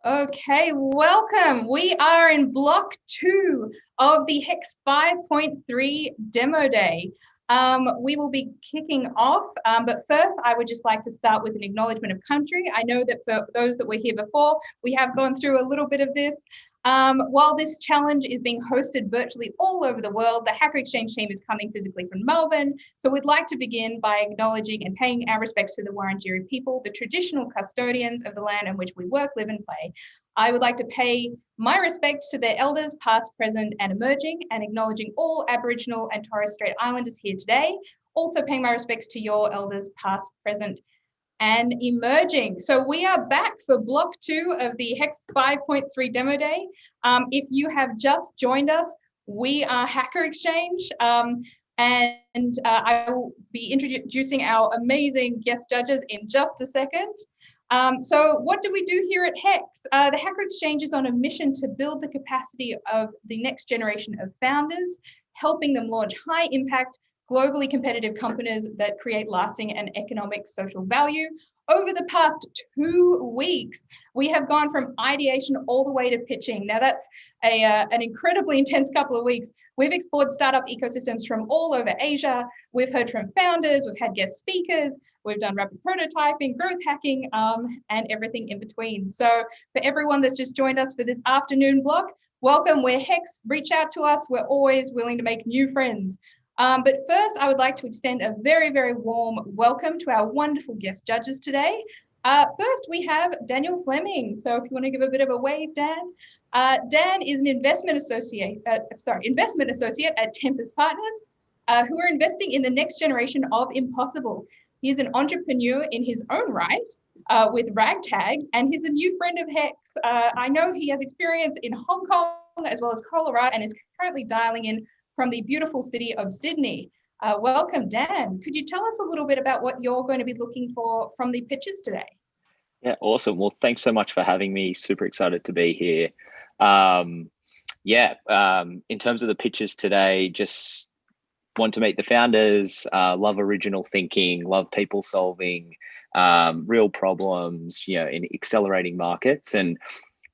Okay, welcome. We are in block 2 of the HEX 5.3 Demo Day. We will be kicking off, but first I would just like to start with an acknowledgement of country. I know that for those that were here before, we have gone through a little bit of this. While this challenge is being hosted virtually all over the world, the Hacker Exchange team is coming physically from Melbourne. So we'd like to begin by acknowledging and paying our respects to the Wurundjeri people, the traditional custodians of the land in which we work, live and play. I would like to pay my respect to their elders, past, present and emerging, and acknowledging all Aboriginal and Torres Strait Islanders here today. Also paying my respects to your elders, past, present and emerging. So we are back for block 2 of the HEX 5.3 Demo Day. If you have just joined us, we are Hacker Exchange, and I will be introducing our amazing guest judges in just a second. So what do we do here at HEX? The Hacker Exchange is on a mission to build the capacity of the next generation of founders, helping them launch high impact, globally competitive companies that create lasting and economic social value. Over the past 2 weeks, we have gone from ideation all the way to pitching. Now that's an incredibly intense couple of weeks. We've explored startup ecosystems from all over Asia. We've heard from founders, we've had guest speakers, we've done rapid prototyping, growth hacking, and everything in between. So for everyone that's just joined us for this afternoon block, welcome. We're HEX, reach out to us. We're always willing to make new friends. But first, I would like to extend a very, very warm welcome to our wonderful guest judges today. First, we have Daniel Fleming. So if you want to give a bit of a wave, Dan. Dan is an investment associate at Tempest Partners, who are investing in the next generation of impossible. He's an entrepreneur in his own right with Ragtag, and he's a new friend of HEX. I know he has experience in Hong Kong as well as Colorado and is currently dialing in from the beautiful city of Sydney. Welcome, Dan. Could you tell us a little bit about what you're going to be looking for from the pitches today? Yeah, awesome. Well, thanks so much for having me. Super excited to be here. In terms of the pitches today, just want to meet the founders, love original thinking, love people solving real problems, in accelerating markets, and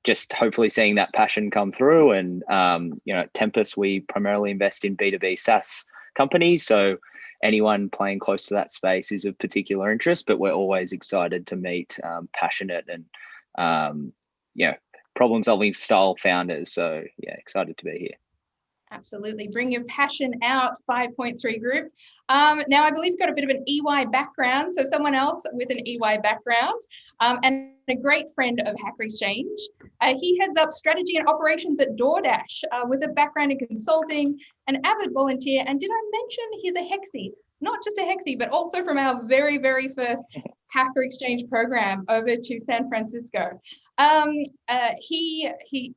just hopefully seeing that passion come through. And, at Tempest, we primarily invest in B2B SaaS companies. So anyone playing close to that space is of particular interest, but we're always excited to meet passionate and, problem solving style founders. So yeah, excited to be here. Absolutely. Bring your passion out, 5.3 group. Now, I believe you've got a bit of an EY background, so someone else with an EY background and a great friend of Hacker Exchange. He heads up strategy and operations at DoorDash with a background in consulting, an avid volunteer, and did I mention he's a Hexy? Not just a Hexy, but also from our very, very first Hacker Exchange program over to San Francisco. He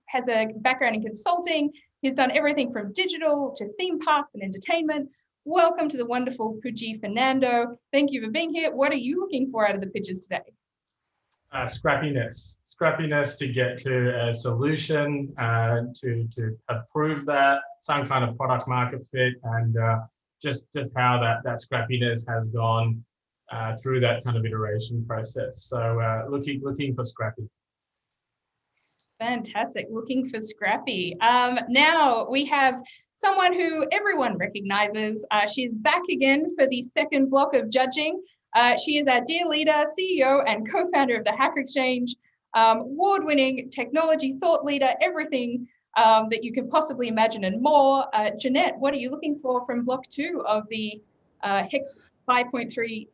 has a background in consulting. He's done everything from digital to theme parks and entertainment. Welcome to the wonderful Puji Fernando. Thank you for being here. What are you looking for out of the pitches today? Scrappiness to get to a solution, to approve that, some kind of product market fit, and just how that scrappiness has gone through that kind of iteration process. So looking for scrappy. Fantastic, looking for scrappy. Now we have someone who everyone recognizes. She's back again for the second block of judging. She is our dear leader, CEO and co-founder of the Hacker Exchange, award-winning technology thought leader, everything that you can possibly imagine and more. Jeanette, what are you looking for from block 2 of the HEX 5.3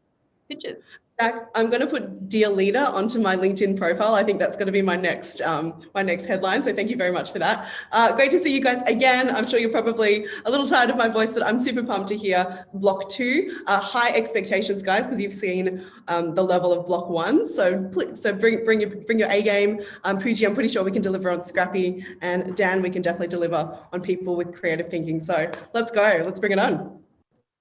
pitches? Jack, I'm going to put Dear Leader onto my LinkedIn profile. I think that's going to be my next headline. So thank you very much for that. Great to see you guys again. I'm sure you're probably a little tired of my voice, but I'm super pumped to hear block 2. High expectations, guys, because you've seen the level of block 1. So bring your A game. Puji, I'm pretty sure we can deliver on Scrappy, and Dan, we can definitely deliver on people with creative thinking. So let's go. Let's bring it on.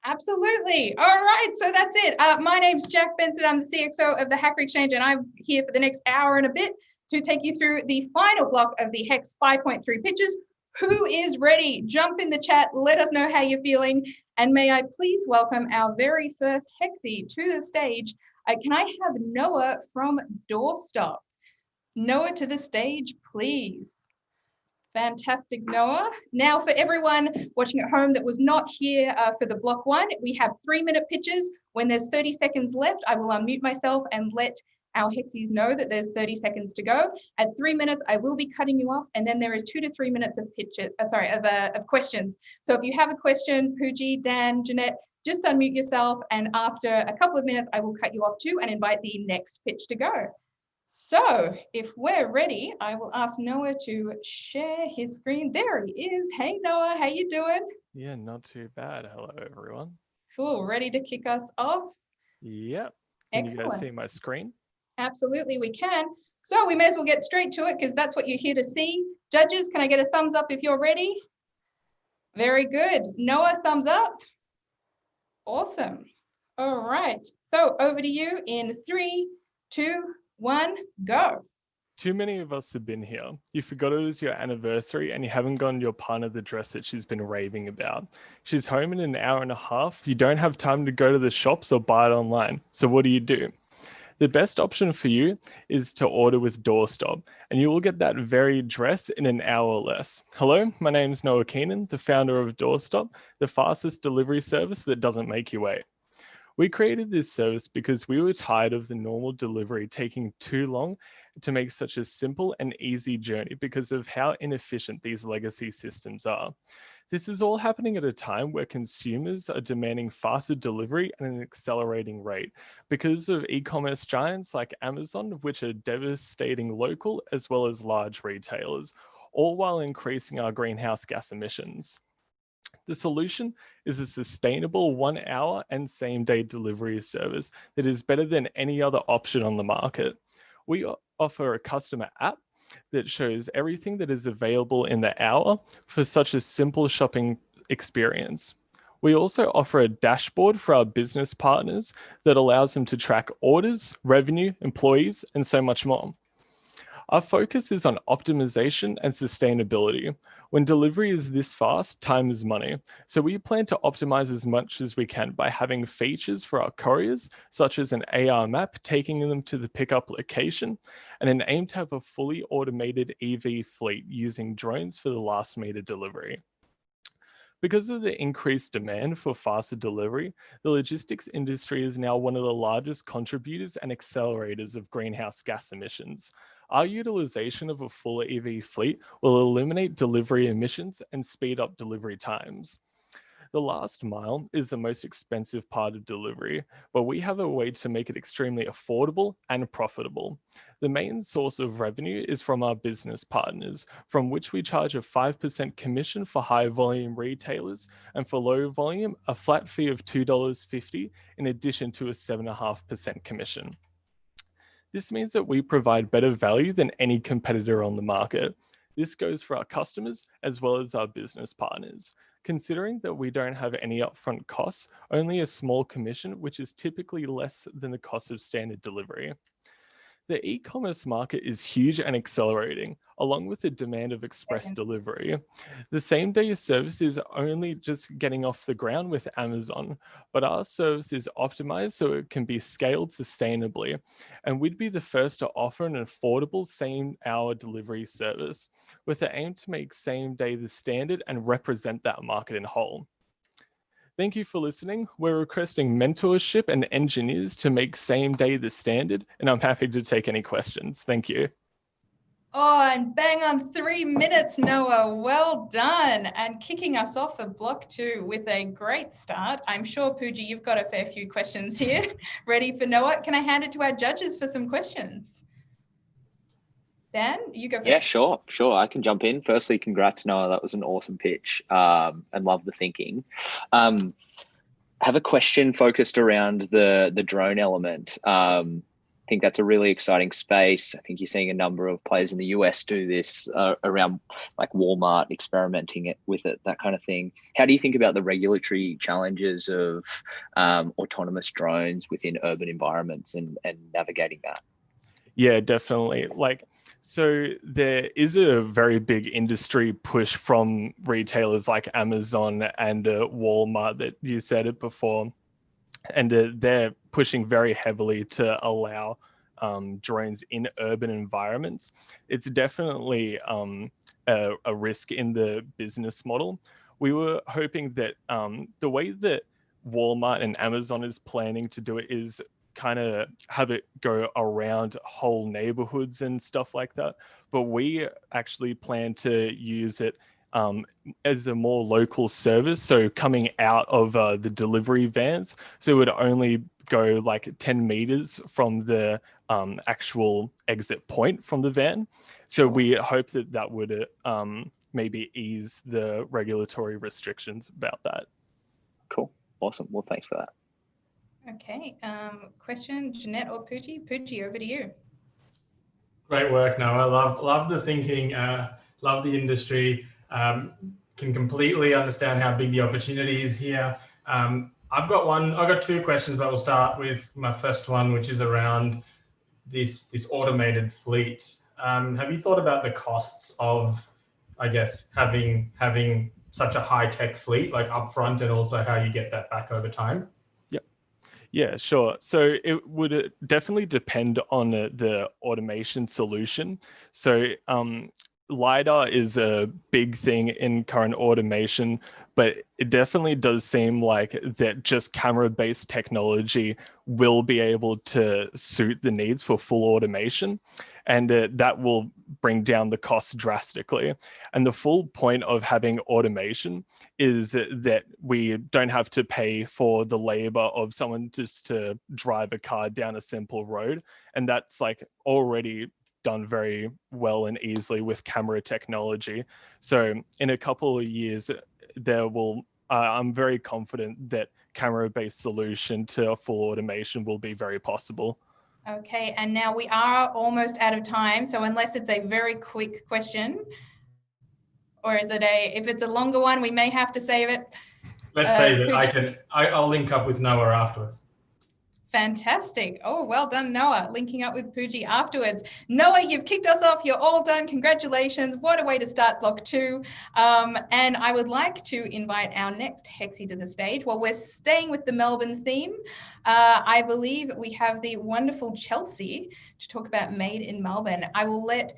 Absolutely. All right, so that's it. My name's Jack Benson. I'm the CXO of the Hacker Exchange, and I'm here for the next hour and a bit to take you through the final block of the HEX 5.3 pitches. Who is ready? Jump in the chat. Let us know how you're feeling. And may I please welcome our very first Hexy to the stage. Can I have Noah from Doorstop? Noah to the stage, please. Fantastic, Noah. Now for everyone watching at home that was not here for the block one, we have 3-minute pitches. When there's 30 seconds left, I will unmute myself and let our Hexies know that there's 30 seconds to go. At 3 minutes, I will be cutting you off, and then there is 2 to 3 minutes of of questions. So if you have a question, Pooji, Dan, Jeanette, just unmute yourself, and after a couple of minutes, I will cut you off too and invite the next pitch to go. So if we're ready, I will ask Noah to share his screen. There he is. Hey, Noah, how you doing? Yeah, not too bad. Hello, everyone. Cool. Ready to kick us off? Yep. Can you guys Excellent. see my screen? Absolutely, we can. So we may as well get straight to it because that's what you're here to see. Judges, can I get a thumbs up if you're ready? Very good. Noah, thumbs up. Awesome. All right. So over to you in 3, 2, 1, go. Too many of us have been here. You forgot it was your anniversary and you haven't gotten your partner the dress that she's been raving about. She's home in an hour and a half. You don't have time to go to the shops or buy it online. So what do? The best option for you is to order with Doorstop, and you will get that very dress in an hour or less. Hello, my name's Noah Keenan, the founder of Doorstop, the fastest delivery service that doesn't make you wait. We created this service because we were tired of the normal delivery taking too long to make such a simple and easy journey because of how inefficient these legacy systems are. This is all happening at a time where consumers are demanding faster delivery at an accelerating rate because of e-commerce giants like Amazon, which are devastating local as well as large retailers, all while increasing our greenhouse gas emissions. The solution is a sustainable 1 hour and same-day delivery service that is better than any other option on the market. We offer a customer app that shows everything that is available in the hour for such a simple shopping experience. We also offer a dashboard for our business partners that allows them to track orders, revenue, employees, and so much more. Our focus is on optimization and sustainability. When delivery is this fast, time is money. So we plan to optimize as much as we can by having features for our couriers, such as an AR map taking them to the pickup location, and an aim to have a fully automated EV fleet using drones for the last meter delivery. Because of the increased demand for faster delivery, the logistics industry is now one of the largest contributors and accelerators of greenhouse gas emissions. Our utilization of a full EV fleet will eliminate delivery emissions and speed up delivery times. The last mile is the most expensive part of delivery, but we have a way to make it extremely affordable and profitable. The main source of revenue is from our business partners, from which we charge a 5% commission for high volume retailers, and for low volume, a flat fee of $2.50 in addition to a 7.5% commission. This means that we provide better value than any competitor on the market. This goes for our customers as well as our business partners. Considering that we don't have any upfront costs, only a small commission, which is typically less than the cost of standard delivery. The e-commerce market is huge and accelerating, along with the demand of express delivery. The same-day service is only just getting off the ground with Amazon, but our service is optimized so it can be scaled sustainably, and we'd be the first to offer an affordable same-hour delivery service, with the aim to make same-day the standard and represent that market in whole. Thank you for listening. We're requesting mentorship and engineers to make same day the standard, and I'm happy to take any questions. Thank you. Oh, and bang on 3 minutes, Noah. Well done. And kicking us off for block 2 with a great start. I'm sure, Pooji, you've got a fair few questions here ready for Noah. Can I hand it to our judges for some questions? Dan, you go first. Yeah, sure. I can jump in. Firstly, congrats, Noah. That was an awesome pitch, and love the thinking. Have a question focused around the drone element. I think that's a really exciting space. I think you're seeing a number of players in the US do this around like Walmart experimenting with it, that kind of thing. How do you think about the regulatory challenges of autonomous drones within urban environments and navigating that? Yeah, definitely. So there is a very big industry push from retailers like Amazon and Walmart that you said it before. And they're pushing very heavily to allow drones in urban environments, it's definitely a risk in the business model. We were hoping that the way that Walmart and Amazon is planning to do it is kind of have it go around whole neighborhoods and stuff like that. But we actually plan to use it as a more local service. So coming out of the delivery vans, so it would only go like 10 meters from the actual exit point from the van. So we hope that that would maybe ease the regulatory restrictions about that. Cool. Awesome. Well, thanks for that. Okay. Question, Jeanette or Pooji? Pooji, over to you. Great work, Noah. Love the thinking. Love the industry. Can completely understand how big the opportunity is here. I've got two questions, but we'll start with my first one, which is around this automated fleet. Have you thought about the costs of, I guess, having such a high-tech fleet, like upfront, and also how you get that back over time? Yeah, sure. So it would definitely depend on the automation solution. So LiDAR is a big thing in current automation, but it definitely does seem like that just camera-based technology will be able to suit the needs for full automation, and that will bring down the cost drastically. And the full point of having automation is that we don't have to pay for the labor of someone just to drive a car down a simple road, and that's like already done very well and easily with camera technology. So in a couple of years, there will, I'm very confident that camera-based solution to full automation will be very possible. Okay, and now we are almost out of time. So unless it's a very quick question, or is it if it's a longer one, we may have to save it. Let's save it. I'll link up with Noah afterwards. Fantastic. Oh, well done, Noah, linking up with Pooji afterwards. Noah, you've kicked us off. You're all done. Congratulations. What a way to start block 2. And I would like to invite our next Hexy to the stage. Well, we're staying with the Melbourne theme. I believe we have the wonderful Chelsea to talk about Made in Melbourne. I will let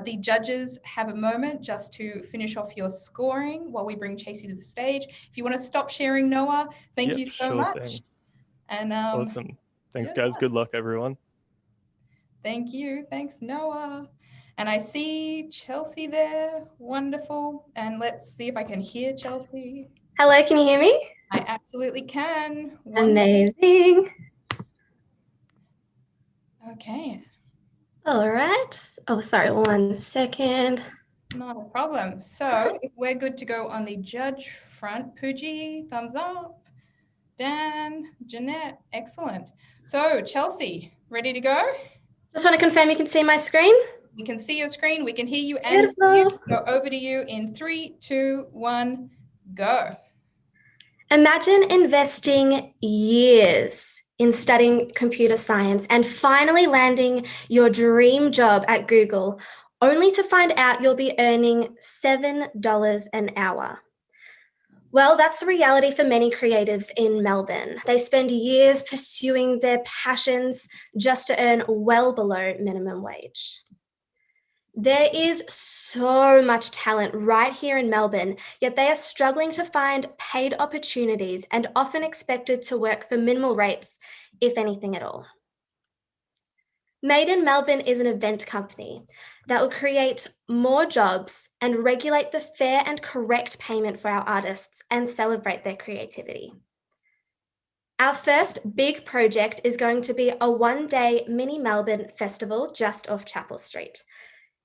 the judges have a moment just to finish off your scoring while we bring Chelsea to the stage. If you want to stop sharing, Noah, thank you so much. Thing. And awesome. Thanks, guys. Good luck, everyone. Thank you. Thanks, Noah. And I see Chelsea there. Wonderful. And let's see if I can hear Chelsea. Hello, can you hear me? I absolutely can. Wonderful. Amazing. Okay. All right. Oh, sorry, 1 second. Not a problem. So if we're good to go on the judge front, Pooji, thumbs up. Dan, Jeanette, excellent. So Chelsea, ready to go? Just want to confirm you can see my screen. We can see your screen, we can hear you, and see you. Go over to you in 3, 2, 1, go. Imagine investing years in studying computer science and finally landing your dream job at Google, only to find out you'll be earning $7 an hour. Well, that's the reality for many creatives in Melbourne. They spend years pursuing their passions just to earn well below minimum wage. There is so much talent right here in Melbourne, yet they are struggling to find paid opportunities and often expected to work for minimal rates, if anything at all. Made in Melbourne is an event company that will create more jobs and regulate the fair and correct payment for our artists and celebrate their creativity. Our first big project is going to be a one-day mini Melbourne festival just off Chapel Street.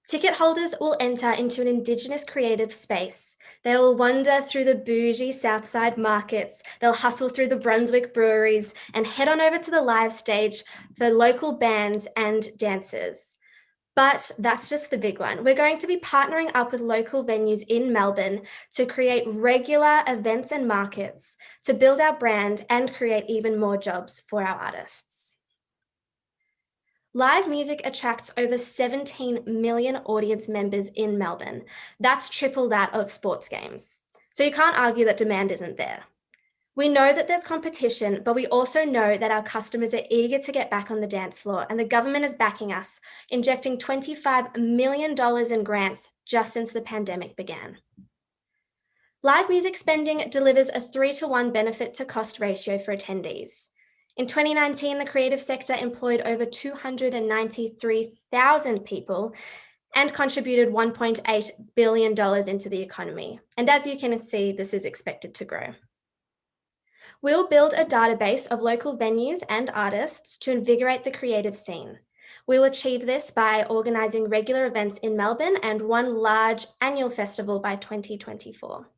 Ticket holders will enter into an Indigenous creative space. They will wander through the bougie Southside markets. They'll hustle through the Brunswick breweries and head on over to the live stage for local bands and dancers. But that's just the big one. We're going to be partnering up with local venues in Melbourne to create regular events and markets to build our brand and create even more jobs for our artists. Live music attracts over 17 million audience members in Melbourne. That's triple that of sports games. So you can't argue that demand isn't there. We know that there's competition, but we also know that our customers are eager to get back on the dance floor, and the government is backing us, injecting $25 million in grants just since the pandemic began. Live music spending delivers a 3-to-1 benefit to cost ratio for attendees. In 2019, the creative sector employed over 293,000 people and contributed $1.8 billion into the economy. And as you can see, this is expected to grow. We'll build a database of local venues and artists to invigorate the creative scene. We'll achieve this by organising regular events in Melbourne and one large annual festival by 2024.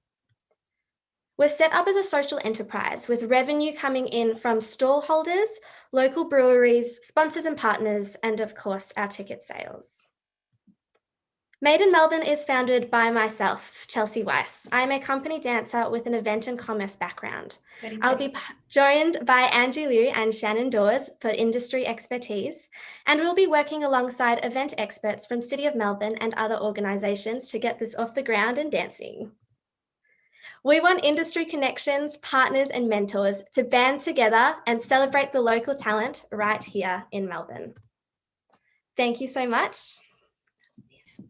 We're set up as a social enterprise with revenue coming in from stall holders, local breweries, sponsors and partners, and of course, our ticket sales. Made in Melbourne is founded by myself, Chelsea Weiss. I'm a company dancer with an event and commerce background. I'll be joined by Angie Liu and Shannon Dawes for industry expertise, and we'll be working alongside event experts from City of Melbourne and other organisations to get this off the ground and dancing. We want industry connections, partners and mentors to band together and celebrate the local talent right here in Melbourne. Thank you so much.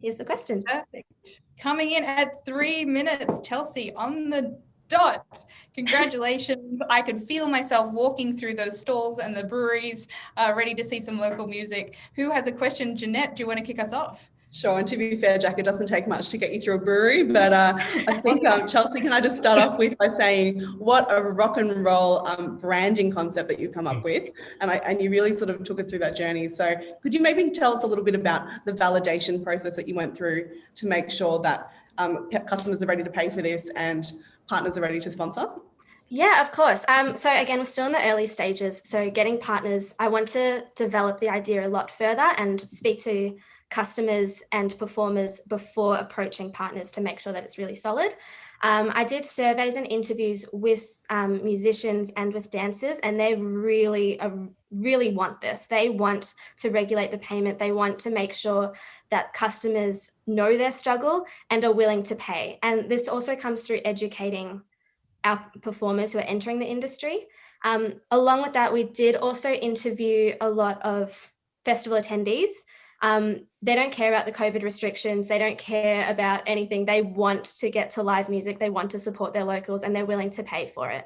Here's the question. Perfect. Coming in at 3 minutes, Chelsea, on the dot. Congratulations. I could feel myself walking through those stalls and the breweries, ready to see some local music. Who has a question? Jeanette, do you want to kick us off? Sure, and to be fair, Jack, it doesn't take much to get you through a brewery, but I think, Chelsea, can I just start off with by saying what a rock and roll branding concept that you've come up with, and you really sort of took us through that journey. So could you maybe tell us a little bit about the validation process that you went through to make sure that customers are ready to pay for this and partners are ready to sponsor? Yeah, of course. So again, we're still in the early stages. So getting partners, I want to develop the idea a lot further and speak to customers and performers before approaching partners to make sure that it's really solid. I did surveys and interviews with musicians and with dancers, and they really want this. They want to regulate the payment. They want to make sure that customers know their struggle and are willing to pay. And this also comes through educating our performers who are entering the industry. Along with that, we did also interview a lot of festival attendees. They don't care about the COVID restrictions. They don't care about anything. They want to get to live music. They want to support their locals and they're willing to pay for it.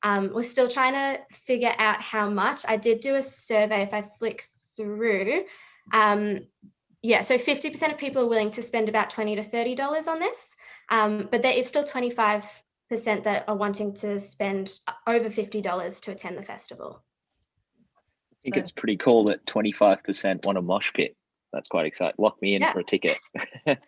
We're still trying to figure out how much. I did do a survey, if I flick through. Yeah, so 50% of people are willing to spend about $20 to $30 on this, but there is still 25% that are wanting to spend over $50 to attend the festival. I think it's pretty cool that 25% want a mosh pit. That's quite exciting. Lock me in for a ticket. That's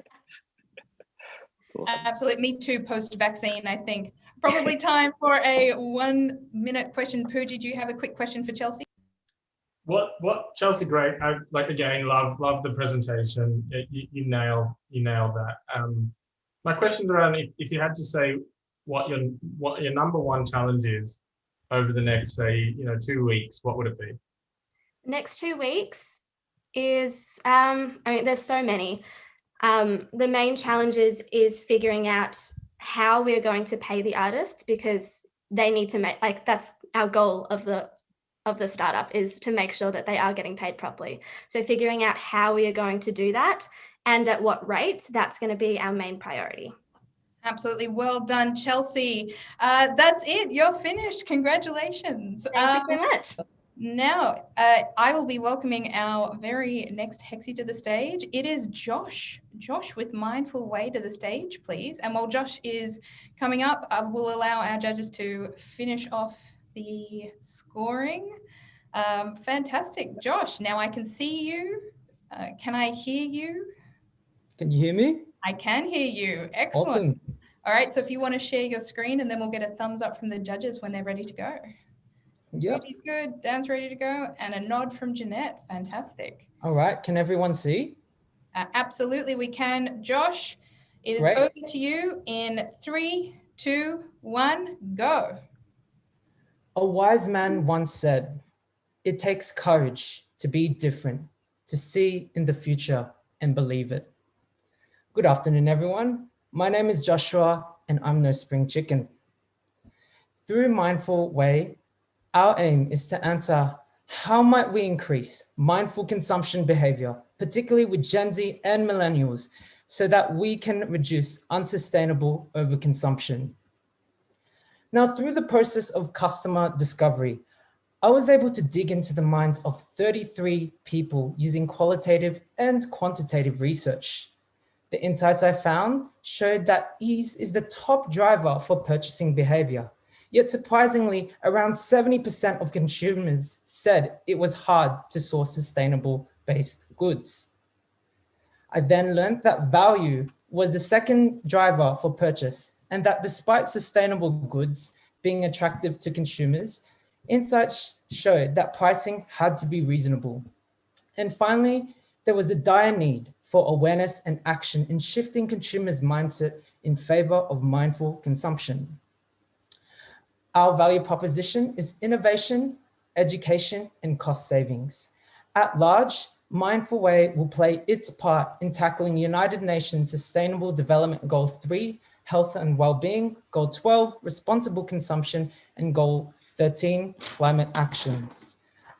awesome. Absolutely. Me too, post-vaccine, I think. Probably time for a 1-minute question. Pooji, do you have a quick question for Chelsea? What Chelsea, great. I again love the presentation. You nailed that. My question's around if you had to say what your number one challenge is over the next, say, 2 weeks, what would it be? Next 2 weeks is, there's so many. The main challenges is figuring out how we're going to pay the artists, because they need to make, that's our goal of the startup, is to make sure that they are getting paid properly. So figuring out how we are going to do that and at what rate, that's going to be our main priority. Absolutely. Well done, Chelsea. That's it. You're finished. Congratulations. Thank you so much. Now, I will be welcoming our very next Hexy to the stage. It is Josh. Josh with Mindful Way to the stage, please. And while Josh is coming up, we'll allow our judges to finish off the scoring. Fantastic. Josh, now I can see you. Can I hear you? Can you hear me? I can hear you. Excellent. Awesome. All right, so if you want to share your screen, and then we'll get a thumbs up from the judges when they're ready to go. Yep. Pooji's good, Dan's ready to go, and a nod from Jeanette. Fantastic. All right, can everyone see? Absolutely, we can. Josh, it is Great. over to you in 3, 2, 1, go. A wise man once said, "It takes courage to be different, to see in the future and believe it." Good afternoon, everyone. My name is Joshua, and I'm no spring chicken. Through Mindful Way, our aim is to answer how might we increase mindful consumption behavior, particularly with Gen Z and millennials, so that we can reduce unsustainable overconsumption. Now, through the process of customer discovery, I was able to dig into the minds of 33 people using qualitative and quantitative research. The insights I found showed that ease is the top driver for purchasing behavior. Yet surprisingly, around 70% of consumers said it was hard to source sustainable-based goods. I then learned that value was the second driver for purchase, and that despite sustainable goods being attractive to consumers, insights showed that pricing had to be reasonable. And finally, there was a dire need for awareness and action in shifting consumers' mindset in favor of mindful consumption. Our value proposition is innovation, education, and cost savings. At large, Mindful Way will play its part in tackling United Nations Sustainable Development Goal 3, health and well-being, Goal 12, responsible consumption, and Goal 13, climate action.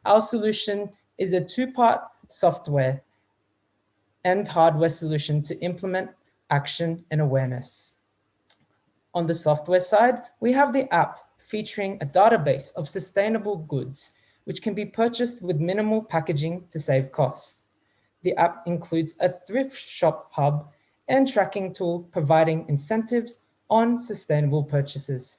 Our solution is a two-part software and hardware solution to implement action and awareness. On the software side, we have the app featuring a database of sustainable goods, which can be purchased with minimal packaging to save costs. The app includes a thrift shop hub and tracking tool providing incentives on sustainable purchases.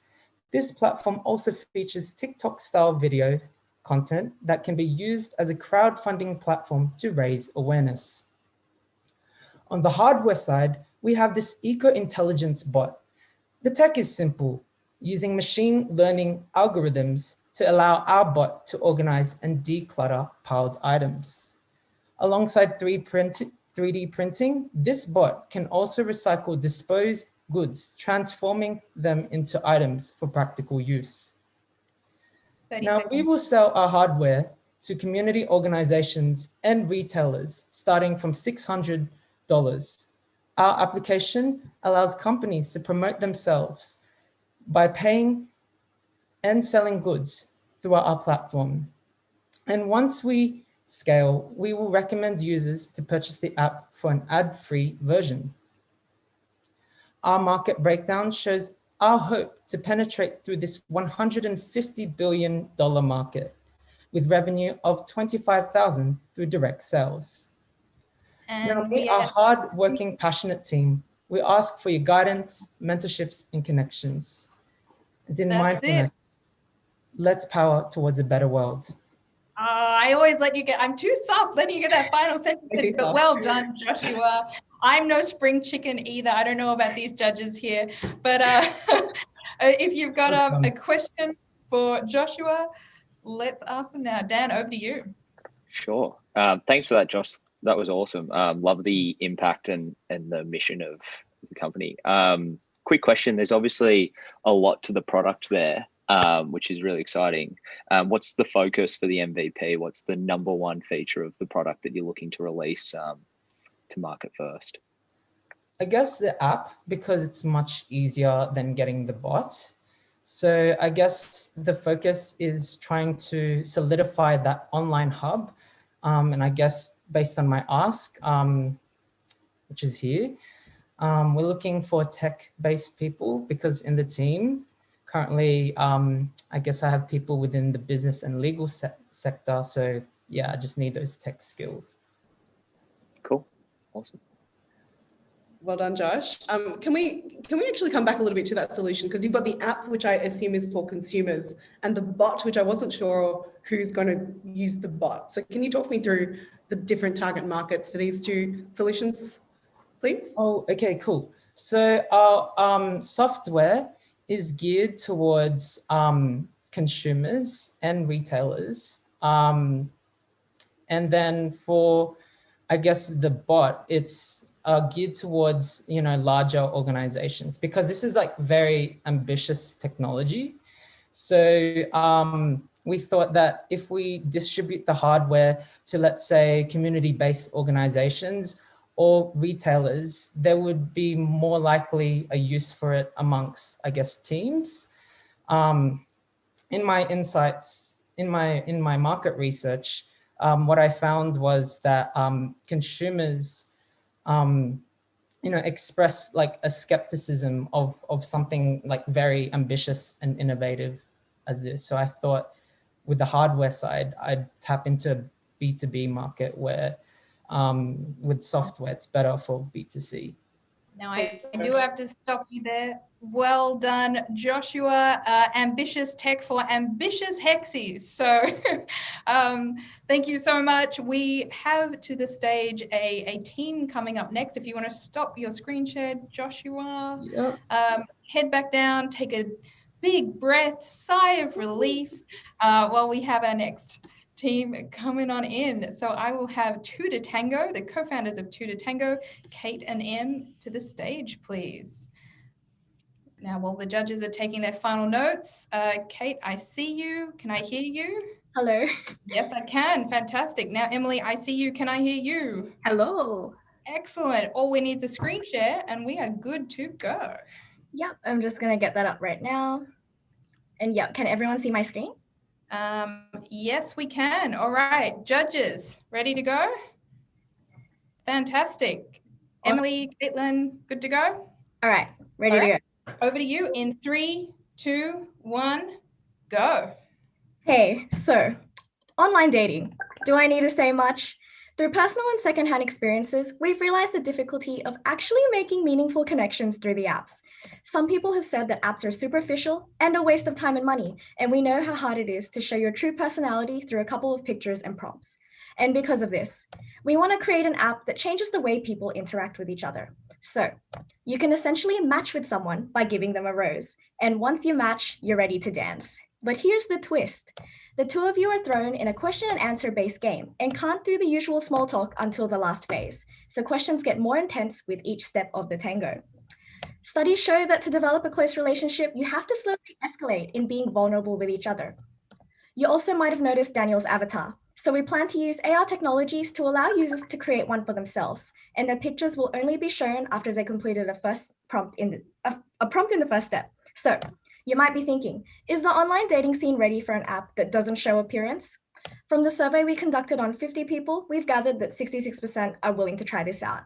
This platform also features TikTok-style videos content that can be used as a crowdfunding platform to raise awareness. On the hardware side, we have this eco-intelligence bot. The tech is simple, using machine learning algorithms to allow our bot to organize and declutter piled items. Alongside 3D printing, this bot can also recycle disposed goods, transforming them into items for practical use. Now, we will sell our hardware to community organizations and retailers starting from $600. Our application allows companies to promote themselves by paying and selling goods through our platform. And once we scale, we will recommend users to purchase the app for an ad-free version. Our market breakdown shows our hope to penetrate through this $150 billion market with revenue of $25,000 through direct sales. And now, we are a hard-working, passionate team. We ask for your guidance, mentorships, and connections. And in mindfulness, let's power towards a better world. I always let you get, I'm too soft letting you get that final sentence, but well done, Joshua. I'm no spring chicken either. I don't know about these judges here, but if you've got a question for Joshua, let's ask them now. Dan, over to you. Sure. Thanks for that, Josh. That was awesome. Love the impact and the mission of the company. Quick question. There's obviously a lot to the product there, which is really exciting. What's the focus for the MVP? What's the number one feature of the product that you're looking to release to market first? I guess the app, because it's much easier than getting the bot. So I guess the focus is trying to solidify that online hub. And I guess based on my ask, which is here, we're looking for tech-based people because in the team, currently, I guess I have people within the business and legal sector. So yeah, I just need those tech skills. Cool, awesome. Well done, Josh. Can we actually come back a little bit to that solution? Because you've got the app, which I assume is for consumers, and the bot, which I wasn't sure who's going to use the bot. So can you talk me through the different target markets for these two solutions, please? Oh, okay, cool. So our software is geared towards consumers and retailers. And then for, I guess, the bot, it's geared towards, larger organizations because this is like very ambitious technology. So we thought that if we distribute the hardware to, let's say, community-based organizations or retailers, there would be more likely a use for it amongst, I guess, teams. In my insights, in my market research, what I found was that consumers, express like a skepticism of something like very ambitious and innovative as this. So I thought with the hardware side, I'd tap into a B2B market where with software, it's better for B2C. Now, I do have to stop you there. Well done, Joshua. Ambitious tech for ambitious Hexies. So thank you so much. We have to the stage a team coming up next. If you want to stop your screen share, Joshua, Yep. head back down, take a big breath, sigh of relief while we have our next team coming on in. So I will have To Tango, the co-founders of To Tango, Kate and Em, to the stage, please. Now, while the judges are taking their final notes, Kate, I see you. Can I hear you? Hello. Yes, I can. Fantastic. Now, Emily, I see you. Can I hear you? Hello. Excellent. All we need is a screen share and we are good to go. Yep, I'm just going to get that up right now. And yep, can everyone see my screen? Yes, we can. All right, judges, ready to go? Fantastic. Awesome. Emily, Caitlin, good to go? All right, ready to go. Over to you in 3, 2, 1, go. Hey, so online dating. Do I need to say much? Through personal and secondhand experiences, we've realized the difficulty of actually making meaningful connections through the apps. Some people have said that apps are superficial and a waste of time and money, and we know how hard it is to show your true personality through a couple of pictures and prompts. And because of this, we want to create an app that changes the way people interact with each other. So you can essentially match with someone by giving them a rose, and once you match, you're ready to dance. But here's the twist. The two of you are thrown in a question and answer based game and can't do the usual small talk until the last phase. So questions get more intense with each step of the tango. Studies show that to develop a close relationship, you have to slowly escalate in being vulnerable with each other. You also might have noticed Daniel's avatar. So we plan to use AR technologies to allow users to create one for themselves, and their pictures will only be shown after they completed a prompt in the first step. So you might be thinking, is the online dating scene ready for an app that doesn't show appearance? From the survey we conducted on 50 people, we've gathered that 66% are willing to try this out.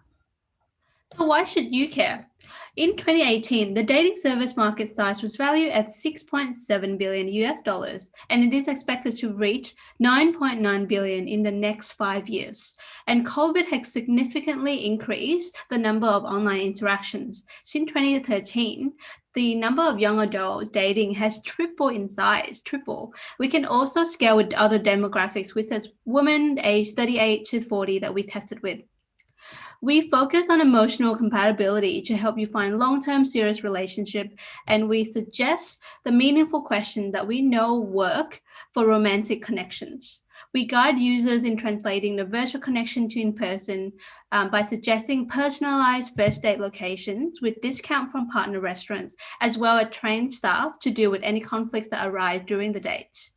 So why should you care? In 2018, the dating service market size was valued at $6.7 billion US, and it is expected to reach $9.9 billion in the next 5 years. And COVID has significantly increased the number of online interactions. Since 2013, the number of young adult dating has tripled in size, We can also scale with other demographics, which is women aged 38 to 40 that we tested with. We focus on emotional compatibility to help you find long-term serious relationship, and we suggest the meaningful questions that we know work for romantic connections. We guide users in translating the virtual connection to in-person by suggesting personalized first date locations with discount from partner restaurants, as well as trained staff to deal with any conflicts that arise during the date.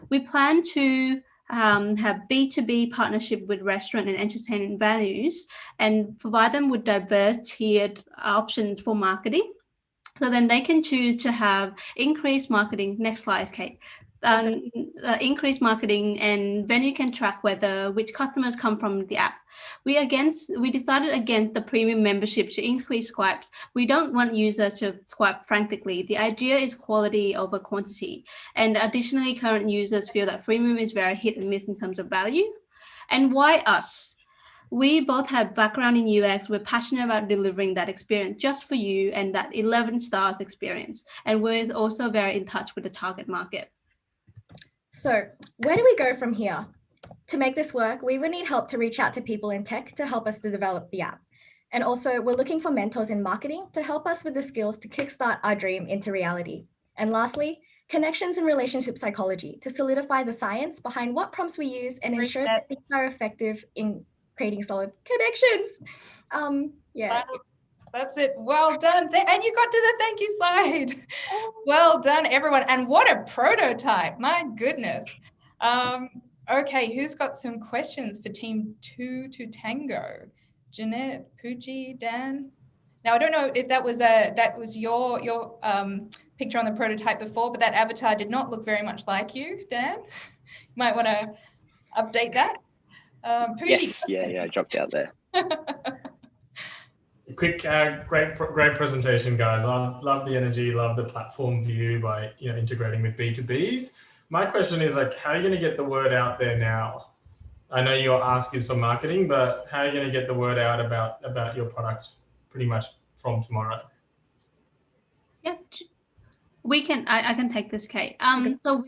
We plan to have B2B partnership with restaurant and entertainment venues and provide them with diverse tiered options for marketing. So then they can choose to have increased marketing. Next slide, Kate. Increased marketing, and venue can track which customers come from the app. We decided against the premium membership to increase swipes. We don't want users to swipe frantically. The idea is quality over quantity. And additionally, current users feel that premium is very hit and miss in terms of value. And why us? We both have background in UX. We're passionate about delivering that experience just for you and that 11 stars experience. And we're also very in touch with the target market. So where do we go from here? To make this work, we would need help to reach out to people in tech to help us to develop the app. And also we're looking for mentors in marketing to help us with the skills to kickstart our dream into reality. And lastly, connections and relationship psychology to solidify the science behind what prompts we use and ensure that these are effective in creating solid connections. Yeah. That's it. Well done. And you got to the thank you slide. Well done, everyone. And what a prototype. My goodness. Okay, who's got some questions for team To Tango? Jeanette, Pooji, Dan? Now, I don't know if that was your picture on the prototype before, but that avatar did not look very much like you, Dan. You might want to update that. Yes, yeah, I dropped out there. Quick, great presentation, guys. Love the energy, love the platform view by integrating with B2Bs. My question is like, how are you going to get the word out there now? I know your ask is for marketing, but how are you going to get the word out about your product pretty much from tomorrow? Yeah, we can. I can take this, Kate. So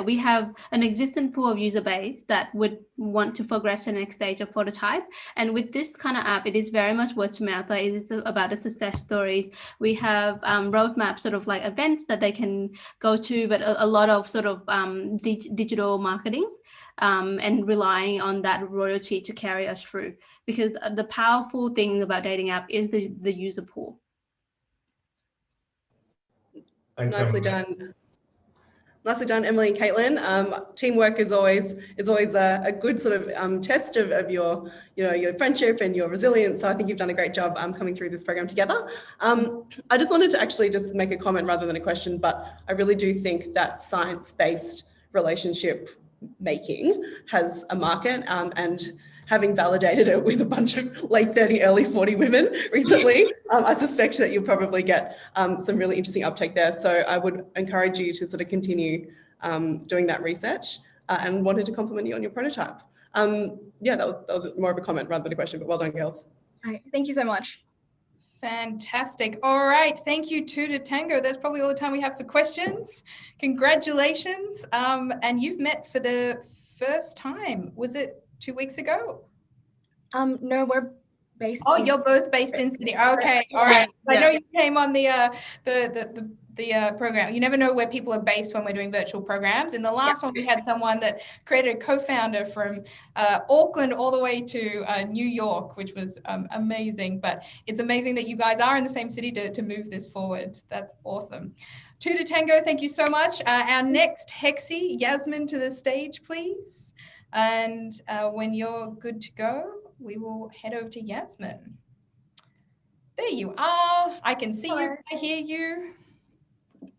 we have an existing pool of user base that would want to progress to the next stage of prototype. And with this kind of app, it is very much word to mouth. Like, it's about the success stories. We have roadmaps, sort of like events that they can go to, but a lot of sort of digital marketing. And relying on that royalty to carry us through, because the powerful thing about dating app is the user pool. Thanks, Nicely done. Nicely done, Emily and Caitlin. Teamwork is always a good sort of test of your friendship and your resilience. So I think you've done a great job coming through this program together. I just wanted to actually just make a comment rather than a question, but I really do think that science-based relationship making has a market, and having validated it with a bunch of late 30, early 40 women recently, I suspect that you'll probably get some really interesting uptake there. So I would encourage you to sort of continue doing that research, and wanted to compliment you on your prototype. Yeah, that was more of a comment rather than a question, but well done, girls. All right, thank you so much. Fantastic. All right. Thank you, To Tango. That's probably all the time we have for questions. Congratulations. And you've met for the first time. Was it 2 weeks ago? No, we're based. Oh, you're both based in Sydney. Okay. All right. I know you came on the program. You never know where people are based when we're doing virtual programs. In the last one, we had someone that created a co-founder from Auckland all the way to New York, which was amazing. But it's amazing that you guys are in the same city to move this forward. That's awesome. To Tango, thank you so much. Our next Hexy, Yasmin, to the stage, please. And when you're good to go, we will head over to Yasmin. There you are. I can see you. I hear you.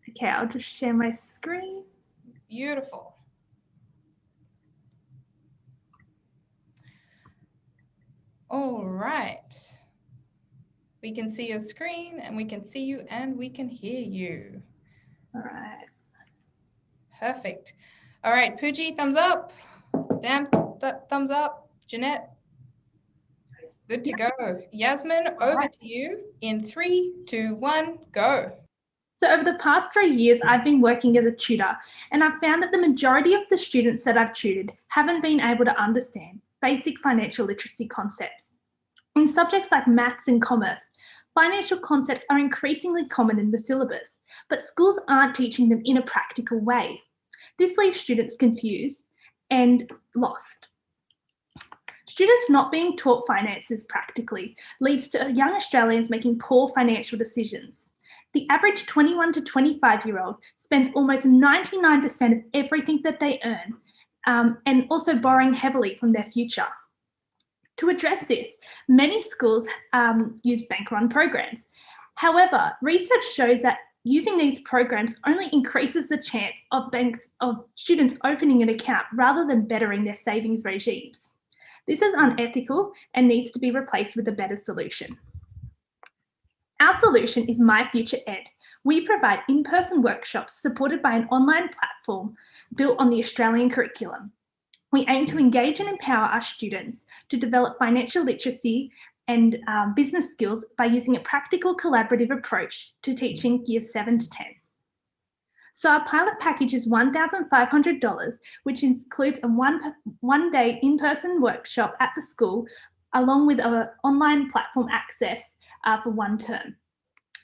Okay, I'll just share my screen. Beautiful. All right. We can see your screen, and we can see you, and we can hear you. All right. Perfect. All right, Pooji, thumbs up. Dan, thumbs up. Jeanette. Good to go. Yasmin, over to you in 3, 2, 1, go. So over the past 3 years, I've been working as a tutor, and I've found that the majority of the students that I've tutored haven't been able to understand basic financial literacy concepts. In subjects like maths and commerce, financial concepts are increasingly common in the syllabus, but schools aren't teaching them in a practical way. This leaves students confused and lost. Students not being taught finances practically leads to young Australians making poor financial decisions. The average 21 to 25-year-old spends almost 99% of everything that they earn, and also borrowing heavily from their future. To address this, many schools use bank-run programs. However, research shows that using these programs only increases the chance of students opening an account rather than bettering their savings regimes. This is unethical and needs to be replaced with a better solution. Our solution is My Future Ed. We provide in-person workshops supported by an online platform built on the Australian curriculum. We aim to engage and empower our students to develop financial literacy and business skills by using a practical collaborative approach to teaching years 7 to 10. So our pilot package is $1,500, which includes a one-day in-person workshop at the school, along with an online platform access for 1 term,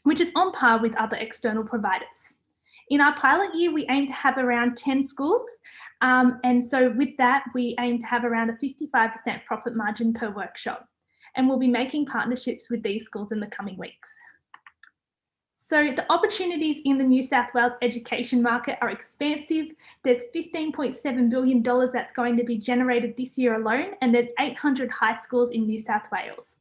which is on par with other external providers. In our pilot year, we aim to have around 10 schools. And so with that, we aim to have around a 55% profit margin per workshop. And we'll be making partnerships with these schools in the coming weeks. So the opportunities in the New South Wales education market are expansive. There's $15.7 billion that's going to be generated this year alone, and there's 800 high schools in New South Wales.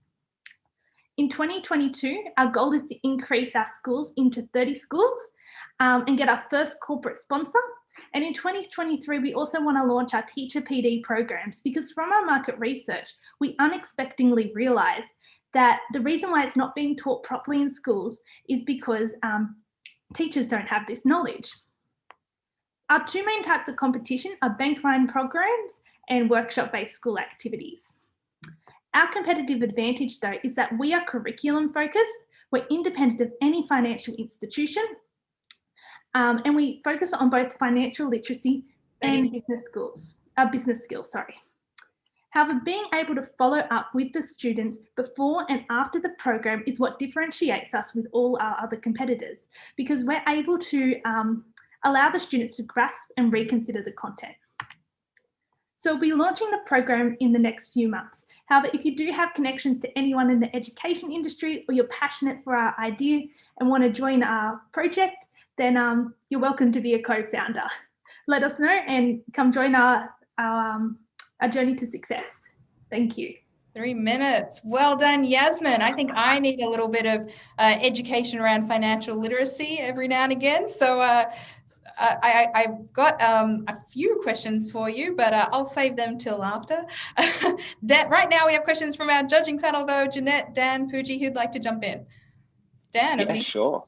In 2022, our goal is to increase our schools into 30 schools and get our first corporate sponsor. And in 2023, we also want to launch our teacher PD programs, because from our market research, we unexpectedly realised that the reason why it's not being taught properly in schools is because teachers don't have this knowledge. Our two main types of competition are bank run programs and workshop-based school activities. Our competitive advantage, though, is that we are curriculum focused, we're independent of any financial institution, and we focus on both financial literacy and business skills. However, being able to follow up with the students before and after the program is what differentiates us with all our other competitors, because we're able to allow the students to grasp and reconsider the content. So we'll be launching the program in the next few months. However, if you do have connections to anyone in the education industry, or you're passionate for our idea and want to join our project, then you're welcome to be a co-founder. Let us know and come join our journey to success. Thank you. 3 minutes. Well done, Yasmin. I think I need a little bit of education around financial literacy every now and again. So I've got a few questions for you, but I'll save them till after. Right now we have questions from our judging panel though. Jeanette, Dan, Pooji, who'd like to jump in? Dan, yeah, sure.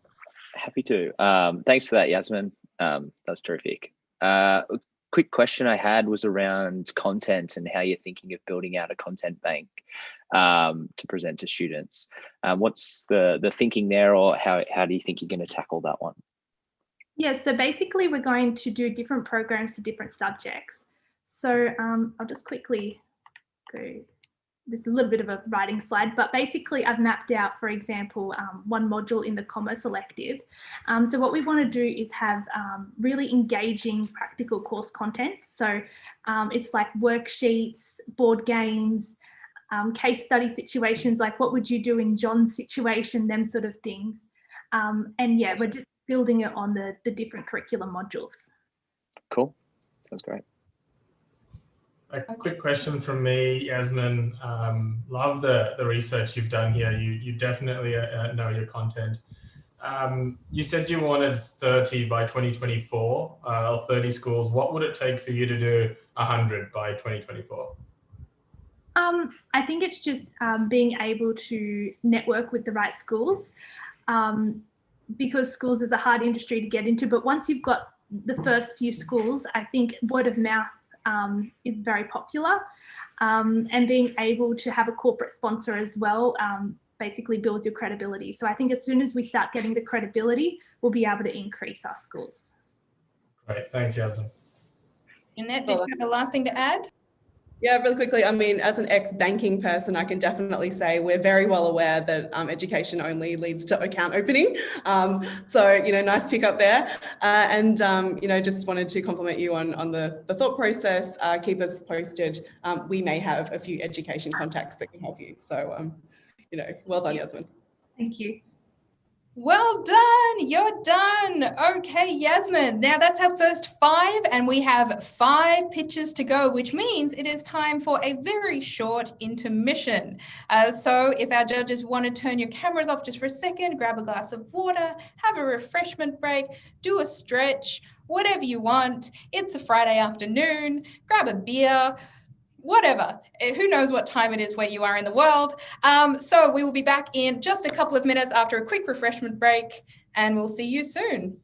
Happy to. Thanks for that, Yasmin. That's terrific. Quick question I had was around content and how you're thinking of building out a content bank to present to students. What's the thinking there, or how do you think you're going to tackle that one? Yeah, so basically we're going to do different programs to different subjects. So I'll just quickly go, this is a little bit of a writing slide, but basically I've mapped out, for example, one module in the commerce elective. So what we want to do is have really engaging practical course content. So it's like worksheets, board games, case study situations, like what would you do in John's situation, them sort of things. And yeah, we're just building it on the different curriculum modules. Cool, sounds great. A quick question from me, Yasmin. Love the research you've done here. You definitely know your content. You said you wanted 30 by 2024, or 30 schools. What would it take for you to do 100 by 2024? I think it's just being able to network with the right schools, because schools is a hard industry to get into. But once you've got the first few schools, I think word of mouth is very popular, and being able to have a corporate sponsor as well basically builds your credibility. So I think as soon as we start getting the credibility, we'll be able to increase our schools. Great, thanks, Yasmin. Annette, did you have the last thing to add? Yeah, really quickly. I mean, as an ex-banking person, I can definitely say we're very well aware that education only leads to account opening. So, nice pick up there. And, just wanted to compliment you on the thought process. Keep us posted. We may have a few education contacts that can help you. So, well done, Yasmin. Thank you. Well done, you're done. Okay, Yasmin, now that's our first 5 and we have 5 pitches to go, which means it is time for a very short intermission. So if our judges want to turn your cameras off just for a second, grab a glass of water, have a refreshment break, do a stretch, whatever you want. It's a Friday afternoon, grab a beer, whatever, who knows what time it is where you are in the world. So we will be back in just a couple of minutes after a quick refreshment break, and we'll see you soon.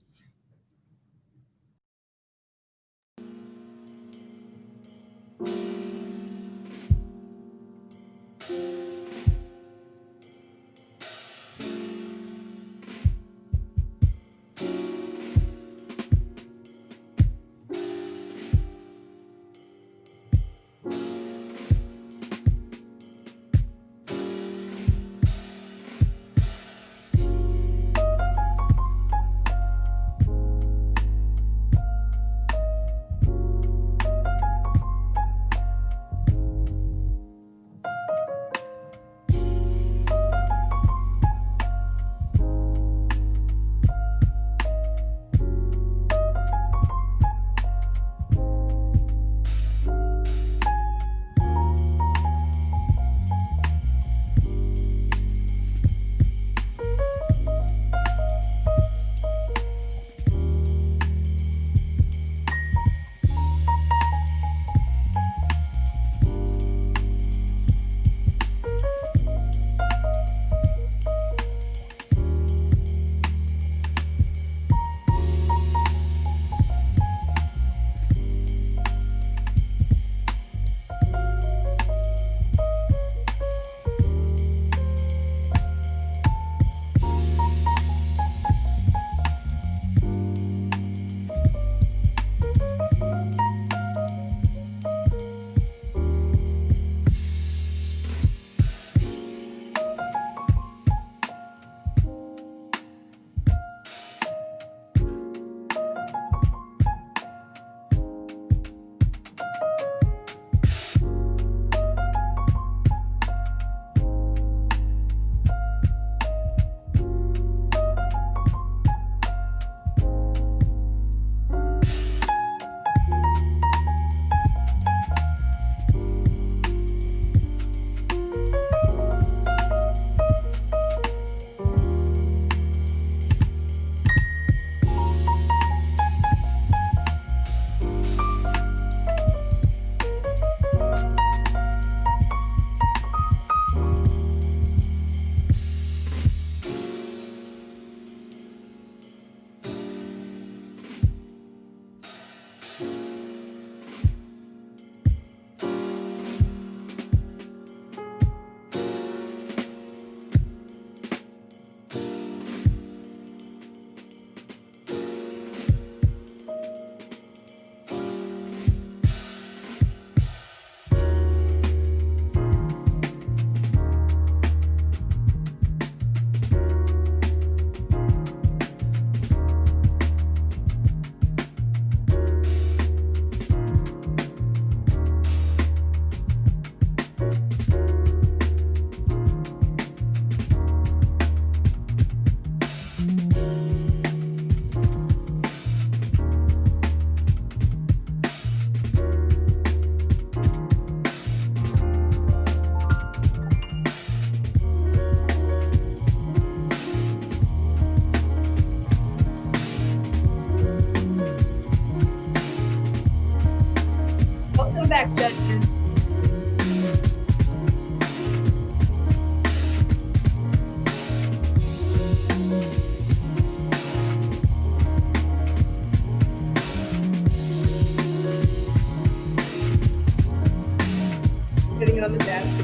Getting it on the dance.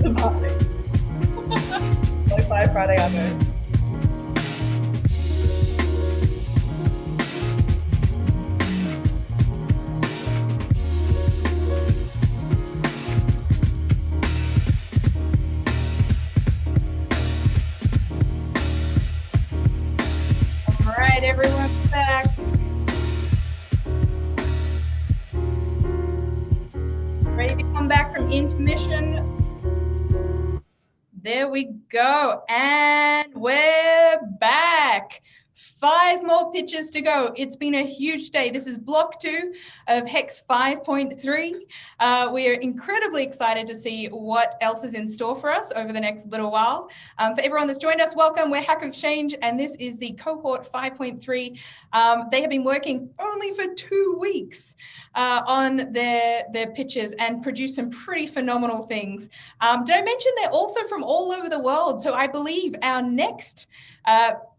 The party. Like by Friday, I know. All right, everyone's back. Ready to come back from intermission? There we go. And we're back. 5 more pitches to go. It's been a huge day. This is block 2 of HEX 5.3. We are incredibly excited to see what else is in store for us over the next little while. For everyone that's joined us, welcome. We're Hacker Exchange, and this is the cohort 5.3. They have been working only for 2 weeks on their pitches and produced some pretty phenomenal things. Did I mention they're also from all over the world? So I believe our next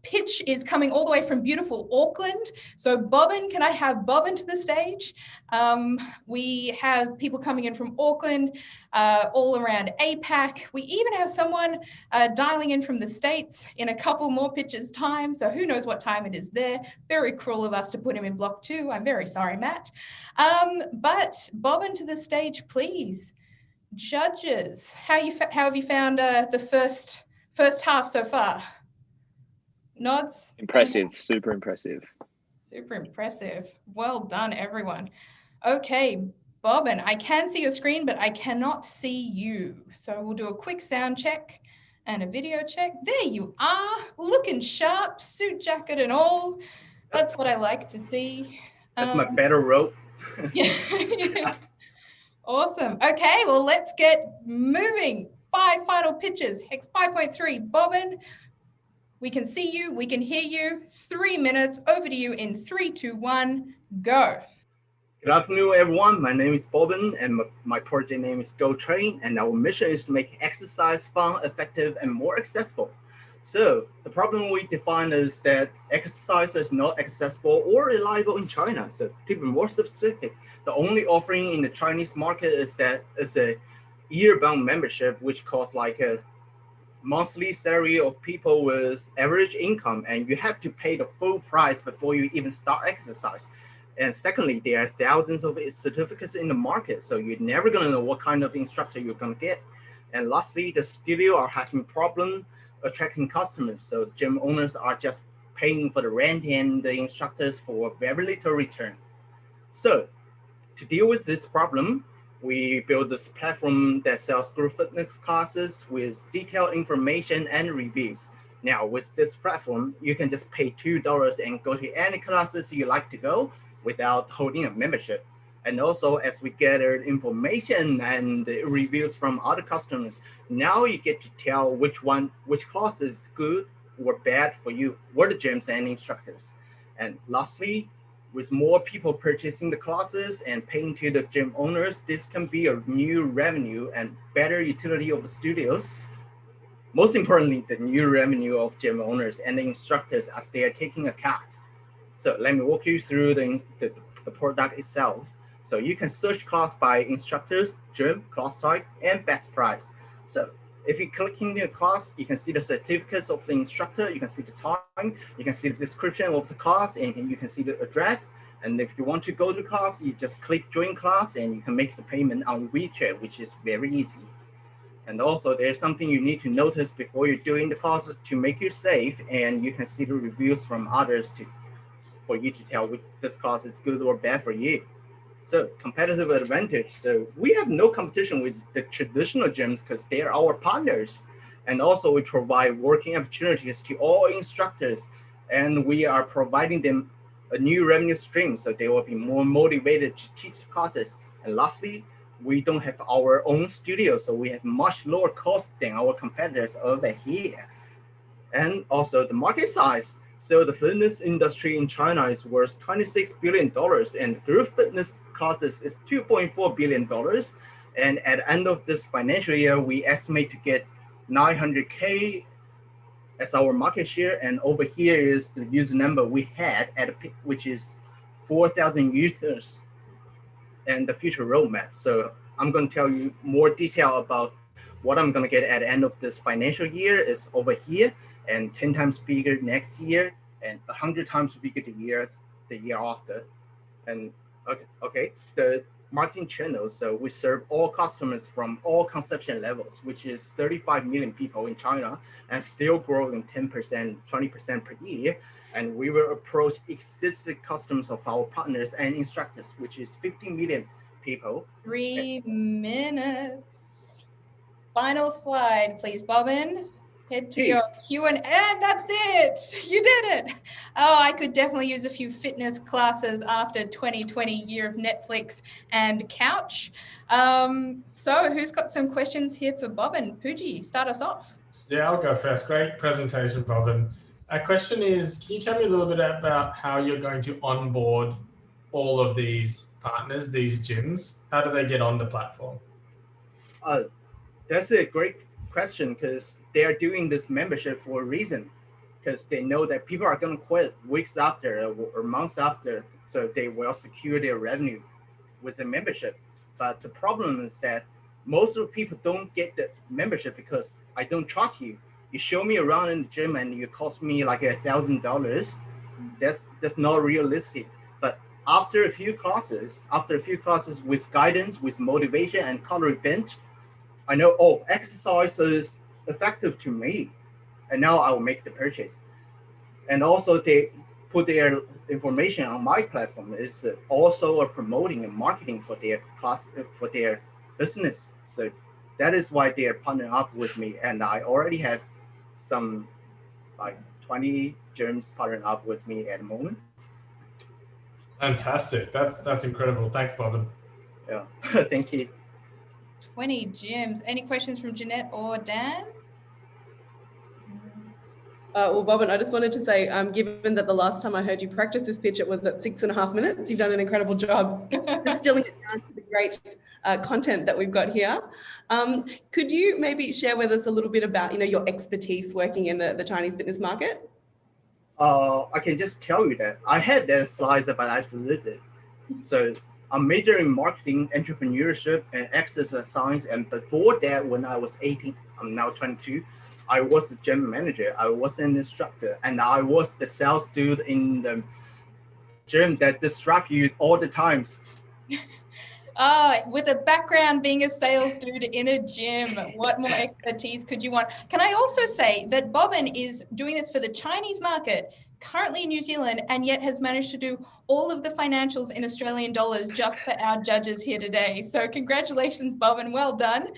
pitch is coming all the way from beautiful Auckland. So Bobbin, can I have Bobbin to the stage? We have people coming in from Auckland, all around APAC. We even have someone dialing in from the States in a couple more pitches time. So who knows what time it is there. Very cruel of us to put him in block 2. I'm very sorry, Matt. But Bobbin to the stage, please. Judges, how have you found the first half so far? Nods? Impressive, super impressive. Super impressive. Well done, everyone. Okay, Bobbin, I can see your screen, but I cannot see you. So we'll do a quick sound check and a video check. There you are, looking sharp, suit jacket and all. That's what I like to see. That's my better rope. Yeah. Awesome. Okay, well, let's get moving. 5 final pitches. HEX 5.3. Bobbin, we can see you, we can hear you. 3 minutes, over to you in 3, 2, 1, go. Good afternoon, everyone. My name is Bobbin, and my project name is GoTrain, and our mission is to make exercise fun, effective, and more accessible. So the problem we define is that exercise is not accessible or reliable in China. So to be more specific, the only offering in the Chinese market is a year-bound membership, which costs like a monthly salary of people with average income, and you have to pay the full price before you even start exercise. And secondly, there are thousands of certificates in the market, so you're never gonna know what kind of instructor you're gonna get. And lastly, the studio are having problem attracting customers, so gym owners are just paying for the rent and the instructors for very little return. So to deal with this problem, we built this platform that sells group fitness classes with detailed information and reviews. Now, with this platform, you can just pay $2 and go to any classes you like to go without holding a membership. And also, as we gathered information and the reviews from other customers, now you get to tell which class is good or bad for you, or the gyms and instructors. And lastly, with more people purchasing the classes and paying to the gym owners, this can be a new revenue and better utility of the studios. Most importantly, the new revenue of gym owners and the instructors as they are taking a cut. So let me walk you through the product itself. So you can search class by instructors, gym, class type, and best price. So if you click in the class, you can see the certificates of the instructor, you can see the time, you can see the description of the class, and you can see the address. And if you want to go to class, you just click join class and you can make the payment on WeChat, which is very easy. And also there's something you need to notice before you're doing the classes to make you safe, and you can see the reviews from others for you to tell which this class is good or bad for you. So competitive advantage. So we have no competition with the traditional gyms because they are our partners. And also we provide working opportunities to all instructors, and we are providing them a new revenue stream, so they will be more motivated to teach the classes. And lastly, we don't have our own studio, so we have much lower cost than our competitors over here. And also the market size. So the fitness industry in China is worth $26 billion, and group fitness classes is $2.4 billion. And at the end of this financial year, we estimate to get 900K as our market share. And over here is the user number we had at a peak, which is 4,000 users, and the future roadmap. So I'm going to tell you more detail about what I'm going to get at the end of this financial year is over here, and 10 times bigger next year, and 100 times bigger the year after. And okay, the marketing channels. So we serve all customers from all consumption levels, which is 35 million people in China, and still growing 10%, 20% per year. And we will approach existing customers of our partners and instructors, which is 15 million people. 3 minutes. Final slide, please, Bobbin. Head to your Q&A, and that's it. You did it. Oh, I could definitely use a few fitness classes after 2020 year of Netflix and couch. So who's got some questions here for Bobbin? Pooji, start us off. Yeah, I'll go first. Great presentation, Bobbin. Our question is, can you tell me a little bit about how you're going to onboard all of these partners, these gyms? How do they get on the platform? That's a great question, because they are doing this membership for a reason, because they know that people are going to quit weeks after or months after, so they will secure their revenue with a membership. But the problem is that most of the people don't get the membership because I don't trust you. You show me around in the gym and you cost me like $1,000. That's not realistic. But after a few classes with guidance, with motivation and calorie bench, I know, oh, exercise is effective to me, and now I will make the purchase. And also they put their information on my platform is also a promoting and marketing for their class, for their business. So that is why they are partnering up with me. And I already have some like 20 gyms partnering up with me at the moment. Fantastic. That's incredible. Thanks, Bobbin. Yeah, thank you. 20 gyms. Any questions from Jeanette or Dan? Well, Bobbin, I just wanted to say, given that the last time I heard you practice this pitch, it was at 6.5 minutes. You've done an incredible job distilling it down to the great content that we've got here. Could you maybe share with us a little bit about, your expertise working in the Chinese fitness market? I can just tell you that I had that slides, but I deleted it. So I'm majoring in marketing, entrepreneurship, and exercise science. And before that, when I was 18, I'm now 22, I was the gym manager. I was an instructor, and I was the sales dude in the gym that distract you all the times. With a background being a sales dude in a gym, what more expertise could you want? Can I also say that Bobbin is doing this for the Chinese market, currently in New Zealand, and yet has managed to do all of the financials in Australian dollars just for our judges here today. So congratulations, Bobbin, well done.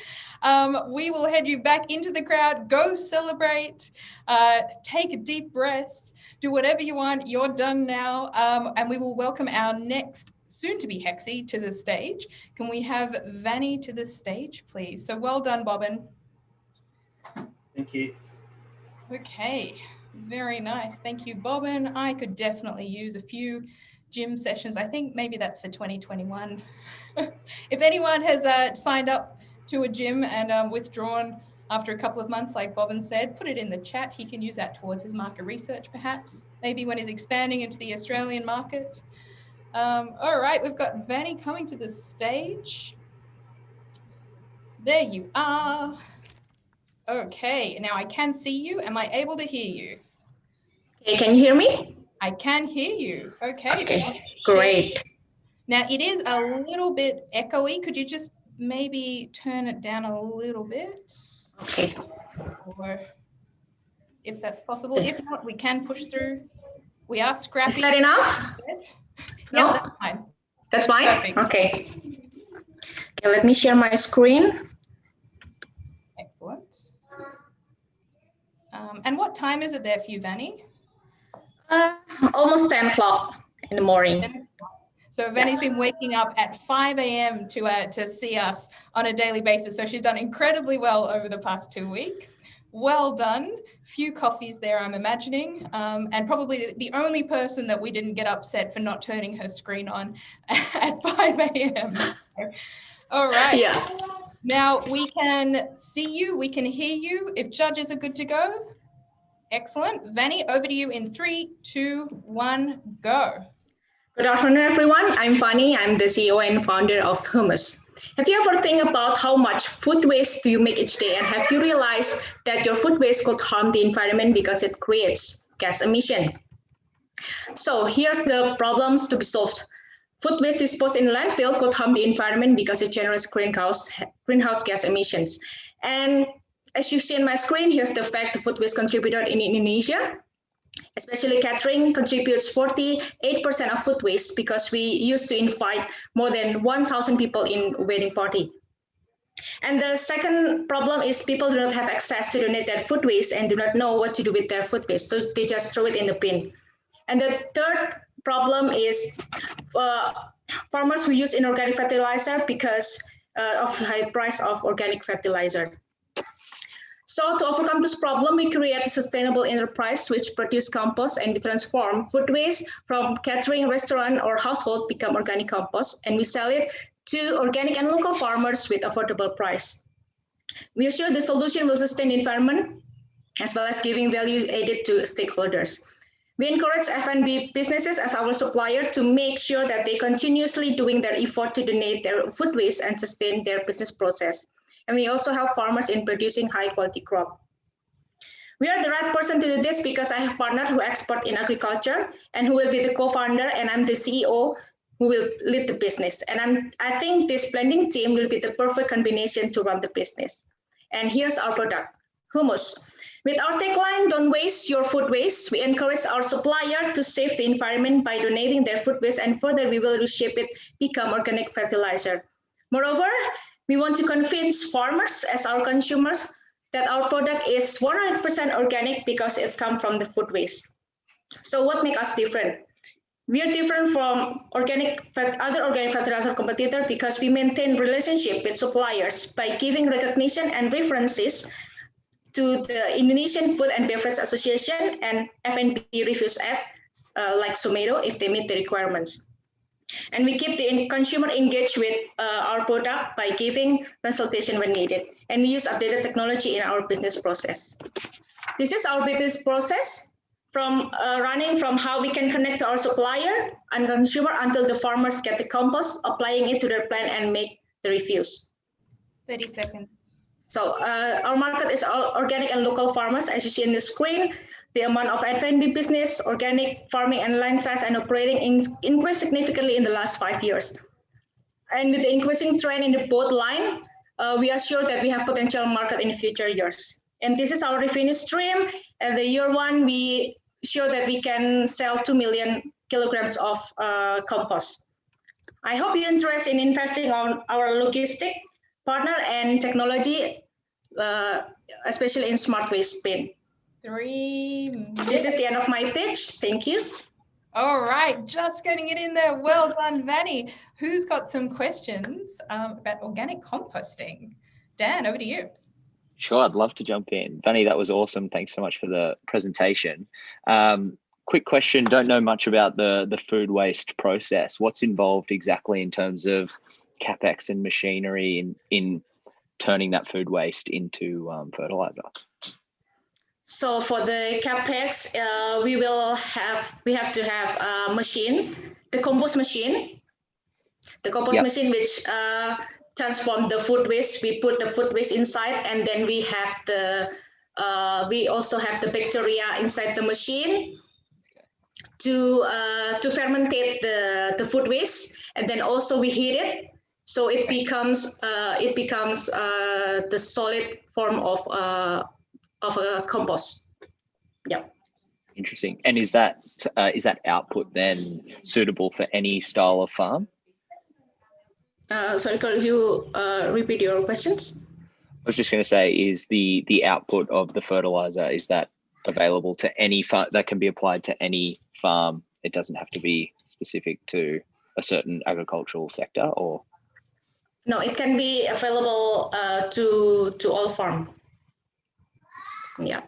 We will head you back into the crowd, go celebrate, take a deep breath, do whatever you want, you're done now. And we will welcome our next soon to be Hexy to the stage. Can we have Vani to the stage, please? So well done, Bobbin. Thank you. Okay, very nice. Thank you, Bobbin. I could definitely use a few gym sessions. I think maybe that's for 2021. If anyone has signed up to a gym and withdrawn after a couple of months, like Bobbin said, put it in the chat. He can use that towards his market research, perhaps. Maybe when he's expanding into the Australian market. All right, we've got Vani coming to the stage. There you are. Okay, now I can see you. Am I able to hear you? Okay, can you hear me? I can hear you. Okay. Okay, great. Now it is a little bit echoey. Could you just maybe turn it down a little bit? Okay. Or if that's possible. If not, we can push through. We are scrappy. Is that enough? Yeah, No? that's fine. That's fine? Perfect. Okay. Okay, let me share my screen. Excellent. And what time is it there for you, Vani? Almost 10 o'clock in the morning. So Vani's been waking up at 5 a.m. to see us on a daily basis. So she's done incredibly well over the past 2 weeks. Well done. Few coffees there, I'm imagining. And probably the only person that we didn't get upset for not turning her screen on at 5 a.m. So, all right. Yeah. Now we can see you, we can hear you. If judges are good to go. Excellent. Vani, over to you in 3, 2, 1, go. Good afternoon, everyone. I'm Vani. I'm the CEO and founder of Hummus. Have you ever think about how much food waste do you make each day? And have you realized that your food waste could harm the environment because it creates gas emission? So here's the problems to be solved. Food waste disposed in landfill could harm the environment because it generates greenhouse gas emissions. And as you see on my screen, here's the fact the food waste contributed in Indonesia. Especially catering contributes 48% of food waste because we used to invite more than 1,000 people in a wedding party. And the second problem is people do not have access to donate their food waste and do not know what to do with their food waste. So they just throw it in the bin. And the third problem is farmers who use inorganic fertilizer because of high price of organic fertilizer. So to overcome this problem, we create a sustainable enterprise which produce compost, and we transform food waste from catering, restaurant, or household become organic compost, and we sell it to organic and local farmers with affordable price. We assure the solution will sustain the environment as well as giving value added to stakeholders. We encourage F&B businesses as our supplier to make sure that they continuously doing their effort to donate their food waste and sustain their business process. And we also help farmers in producing high quality crop. We are the right person to do this because I have partners who expert in agriculture and who will be the co-founder, and I'm the CEO who will lead the business. And I think this blending team will be the perfect combination to run the business. And here's our product, hummus. With our tagline, don't waste your food waste, we encourage our supplier to save the environment by donating their food waste, and further we will reshape it, become organic fertilizer. Moreover, we want to convince farmers as our consumers that our product is 100% organic because it comes from the food waste. So what makes us different? We are different from other organic fertilizer competitors because we maintain relationship with suppliers by giving recognition and references to the Indonesian Food and Beverage Association and F&B reviews app like Zomato if they meet the requirements. And we keep the consumer engaged with our product by giving consultation when needed. And we use updated technology in our business process. This is our business process from running from how we can connect to our supplier and consumer until the farmers get the compost, applying it to their plant and make the reviews. 30 seconds. So our market is organic and local farmers, as you see in the screen. The amount of F&B business, organic farming and line size and operating increased significantly in the last 5 years. And with the increasing trend in the both line, we are sure that we have potential market in future years. And this is our revenue stream. And the year one, we show that we can sell 2 million kilograms of compost. I hope you're interested in investing on our logistic partner and technology, especially in smart waste bin. 3 minutes. This is the end of my pitch. Thank you. All right, just getting it in there. Well done, Vani. Who's got some questions about organic composting? Dan, over to you. Sure, I'd love to jump in. Vani, that was awesome. Thanks so much for the presentation. Quick question, don't know much about the food waste process. What's involved exactly in terms of CapEx and machinery in turning that food waste into fertilizer? So for the CapEx, we have to have a machine, the compost machine. The compost machine which transform the food waste. We put the food waste inside, and then we have we also have the bacteria inside the machine to fermentate the food waste, and then also we heat it, so it becomes the solid form of a compost. Yeah. Interesting. And is that output then suitable for any style of farm? Sorry, could you repeat your questions? I was just going to say, is the output of the fertilizer, is that available to any farm, that can be applied to any farm? It doesn't have to be specific to a certain agricultural sector, or? No, it can be available to all farm. Yeah.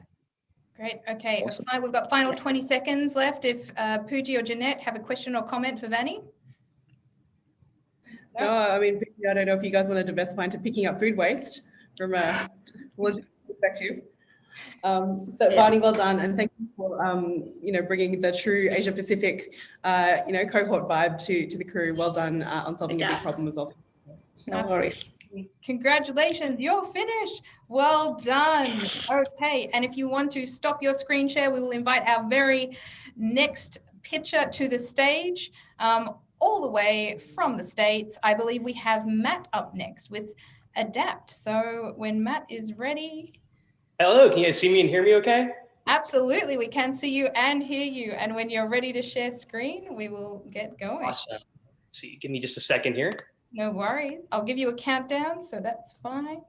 Great. Okay. Awesome. We've got final 20 seconds left. If Pooji or Jeanette have a question or comment for Vani. No, I mean, I don't know if you guys want to diversify into picking up food waste from a logistics perspective. But Vani, well done, and thank you for bringing the true Asia Pacific cohort vibe to the crew. Well done on solving a big problem as well. No worries. Congratulations, you're finished. Well done. Okay, and if you want to stop your screen share, we will invite our very next pitcher to the stage. All the way from the States, I believe we have Matt up next with Adapt. So when Matt is ready. Hello, can you guys see me and hear me okay? Absolutely, we can see you and hear you. And when you're ready to share screen, we will get going. Awesome. Let's see, give me just a second here. No worries. I'll give you a countdown, so that's fine.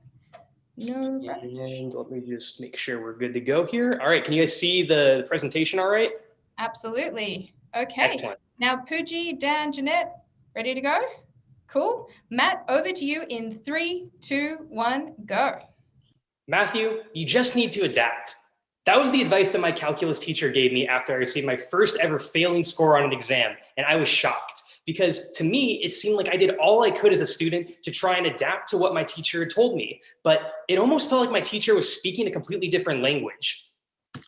No rush. And let me just make sure we're good to go here. All right, can you guys see the presentation all right? Absolutely. Okay. Excellent. Now, Pooji, Dan, Jeanette, ready to go? Cool. Matt, over to you in 3, 2, 1, go. Matthew, you just need to adapt. That was the advice that my calculus teacher gave me after I received my first ever failing score on an exam, and I was shocked. Because to me, it seemed like I did all I could as a student to try and adapt to what my teacher had told me. But it almost felt like my teacher was speaking a completely different language.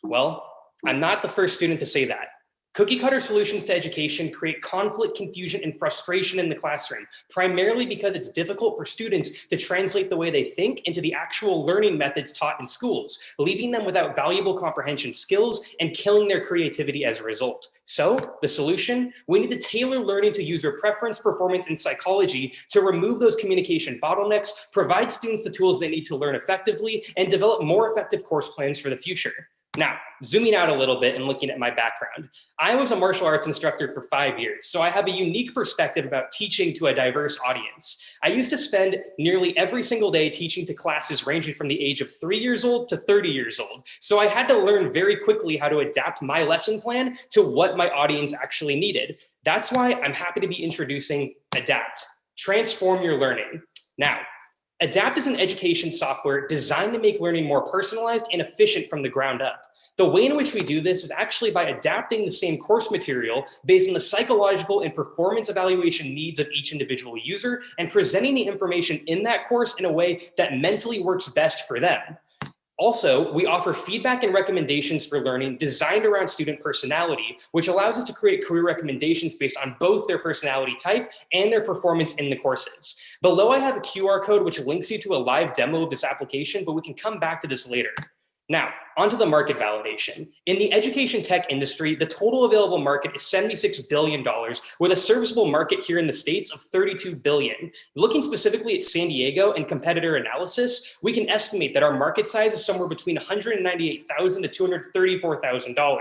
Well, I'm not the first student to say that. Cookie cutter solutions to education create conflict, confusion, and frustration in the classroom, primarily because it's difficult for students to translate the way they think into the actual learning methods taught in schools, leaving them without valuable comprehension skills and killing their creativity as a result. So the solution, we need to tailor learning to user preference, performance, and psychology to remove those communication bottlenecks, provide students the tools they need to learn effectively, and develop more effective course plans for the future. Now, zooming out a little bit and looking at my background, I was a martial arts instructor for 5 years, so I have a unique perspective about teaching to a diverse audience. I used to spend nearly every single day teaching to classes ranging from the age of 3 years old to 30 years old. So I had to learn very quickly how to adapt my lesson plan to what my audience actually needed. That's why I'm happy to be introducing Adapt. Transform your learning. Now, Adapt is an education software designed to make learning more personalized and efficient from the ground up. The way in which we do this is actually by adapting the same course material based on the psychological and performance evaluation needs of each individual user and presenting the information in that course in a way that mentally works best for them. Also, we offer feedback and recommendations for learning designed around student personality, which allows us to create career recommendations based on both their personality type and their performance in the courses. Below, I have a QR code which links you to a live demo of this application, but we can come back to this later. Now, onto the market validation. In the education tech industry, the total available market is $76 billion, with a serviceable market here in the States of $32 billion. Looking specifically at San Diego and competitor analysis, we can estimate that our market size is somewhere between $198,000 to $234,000.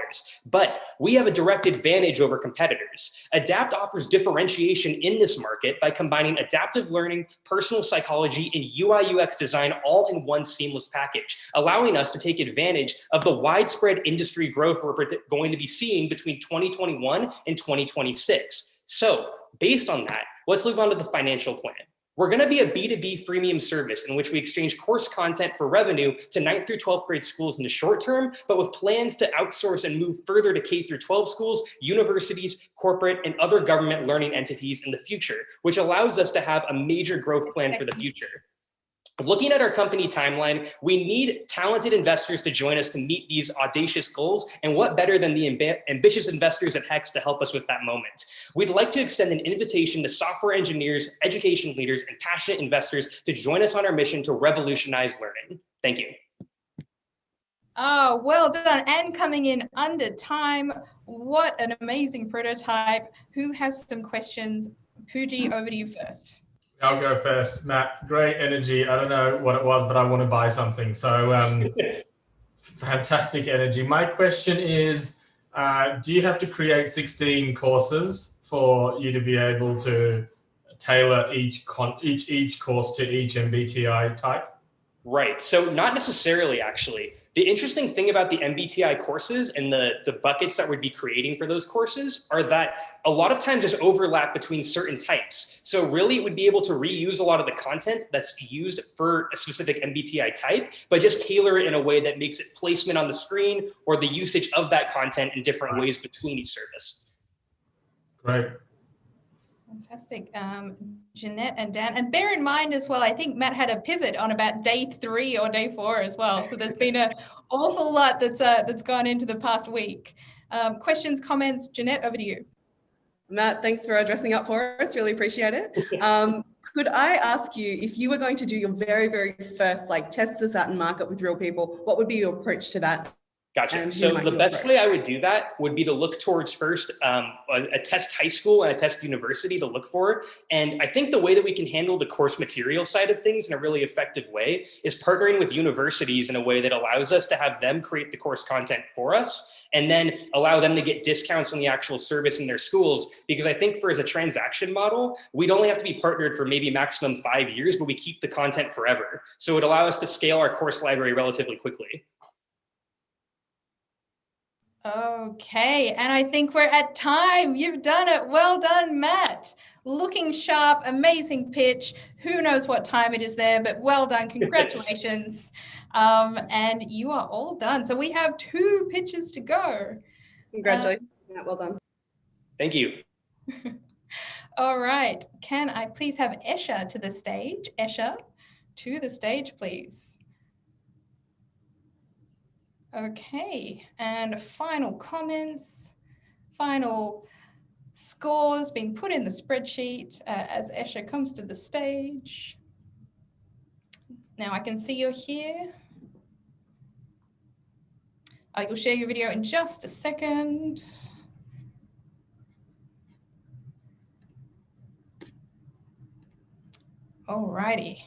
But we have a direct advantage over competitors. Adapt offers differentiation in this market by combining adaptive learning, personal psychology, and UI/UX design all in one seamless package, allowing us to take advantage of the widespread industry growth we're going to be seeing between 2021 and 2026. So based on that, let's move on to the financial plan. We're going to be a B2B freemium service in which we exchange course content for revenue to 9th through 12th grade schools in the short term, but with plans to outsource and move further to K through 12 schools, universities, corporate, and other government learning entities in the future, which allows us to have a major growth plan for the future. Looking at our company timeline, we need talented investors to join us to meet these audacious goals, and what better than the ambitious investors at HEX to help us with that moment. We'd like to extend an invitation to software engineers, education leaders, and passionate investors to join us on our mission to revolutionize learning. Thank you. Oh, well done. And coming in under time. What an amazing prototype. Who has some questions? Pooji, over to you first. I'll go first. Matt, great energy. I don't know what it was, but I want to buy something. So fantastic energy. My question is, do you have to create 16 courses for you to be able to tailor each course to each MBTI type? Right. So not necessarily, actually. The interesting thing about the MBTI courses and the buckets that we'd be creating for those courses are that a lot of times there's overlap between certain types. So really it would be able to reuse a lot of the content that's used for a specific MBTI type, but just tailor it in a way that makes it placement on the screen or the usage of that content in different ways between each service. Great. Fantastic. Jeanette and Dan, and bear in mind as well, I think Matt had a pivot on about day 3 or day 4 as well. So there's been an awful lot that's gone into the past week. Questions, comments? Jeanette, over to you. Matt, thanks for dressing up for us. Really appreciate it. Could I ask you, if you were going to do your very, very first, like, test this out and market with real people, what would be your approach to that? Gotcha. So the best way I would do that would be to look towards first a test high school and a test university to look for. And I think the way that we can handle the course material side of things in a really effective way is partnering with universities in a way that allows us to have them create the course content for us and then allow them to get discounts on the actual service in their schools. Because I think as a transaction model, we'd only have to be partnered for maybe maximum 5 years, but we keep the content forever. So it would allow us to scale our course library relatively quickly. Okay, and I think we're at time. You've done it. Well done, Matt. Looking sharp, amazing pitch. Who knows what time it is there, but well done. Congratulations. And you are all done. So we have 2 pitches to go. Congratulations, Matt. Well done. Thank you. All right. Can I please have Esha to the stage? Esha, to the stage, please. Okay, and final comments, final scores being put in the spreadsheet as Esha comes to the stage. Now I can see you're here. You'll share your video in just a second. Alrighty.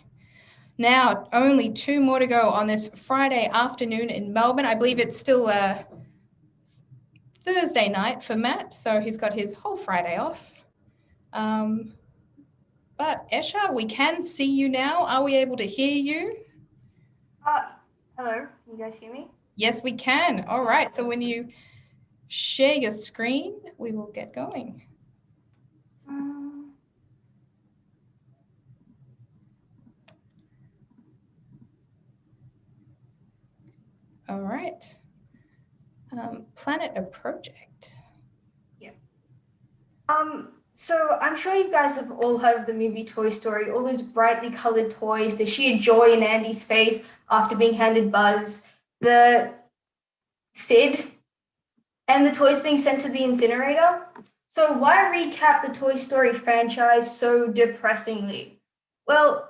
Now, only 2 more to go on this Friday afternoon in Melbourne. I believe it's still Thursday night for Matt, so he's got his whole Friday off. But Esha, we can see you now. Are we able to hear you? Hello, can you guys hear me? Yes, we can. All right, so when you share your screen, we will get going. All right. Planet of Project. Yeah. So I'm sure you guys have all heard of the movie Toy Story, all those brightly colored toys, the sheer joy in Andy's face after being handed Buzz, the Sid, and the toys being sent to the incinerator. So why recap the Toy Story franchise so depressingly? Well,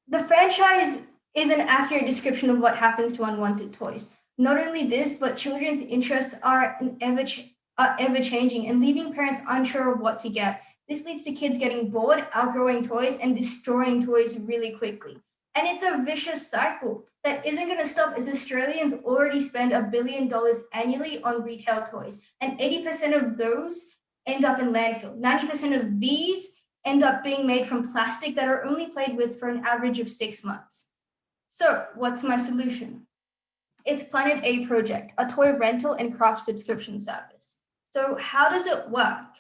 the franchise is an accurate description of what happens to unwanted toys. Not only this, but children's interests are ever changing and leaving parents unsure of what to get. This leads to kids getting bored, outgrowing toys, and destroying toys really quickly. And it's a vicious cycle that isn't going to stop as Australians already spend $1 billion annually on retail toys. And 80% of those end up in landfill. 90% of these end up being made from plastic that are only played with for an average of 6 months. So what's my solution? It's Planet A Project, a toy rental and craft subscription service. So how does it work?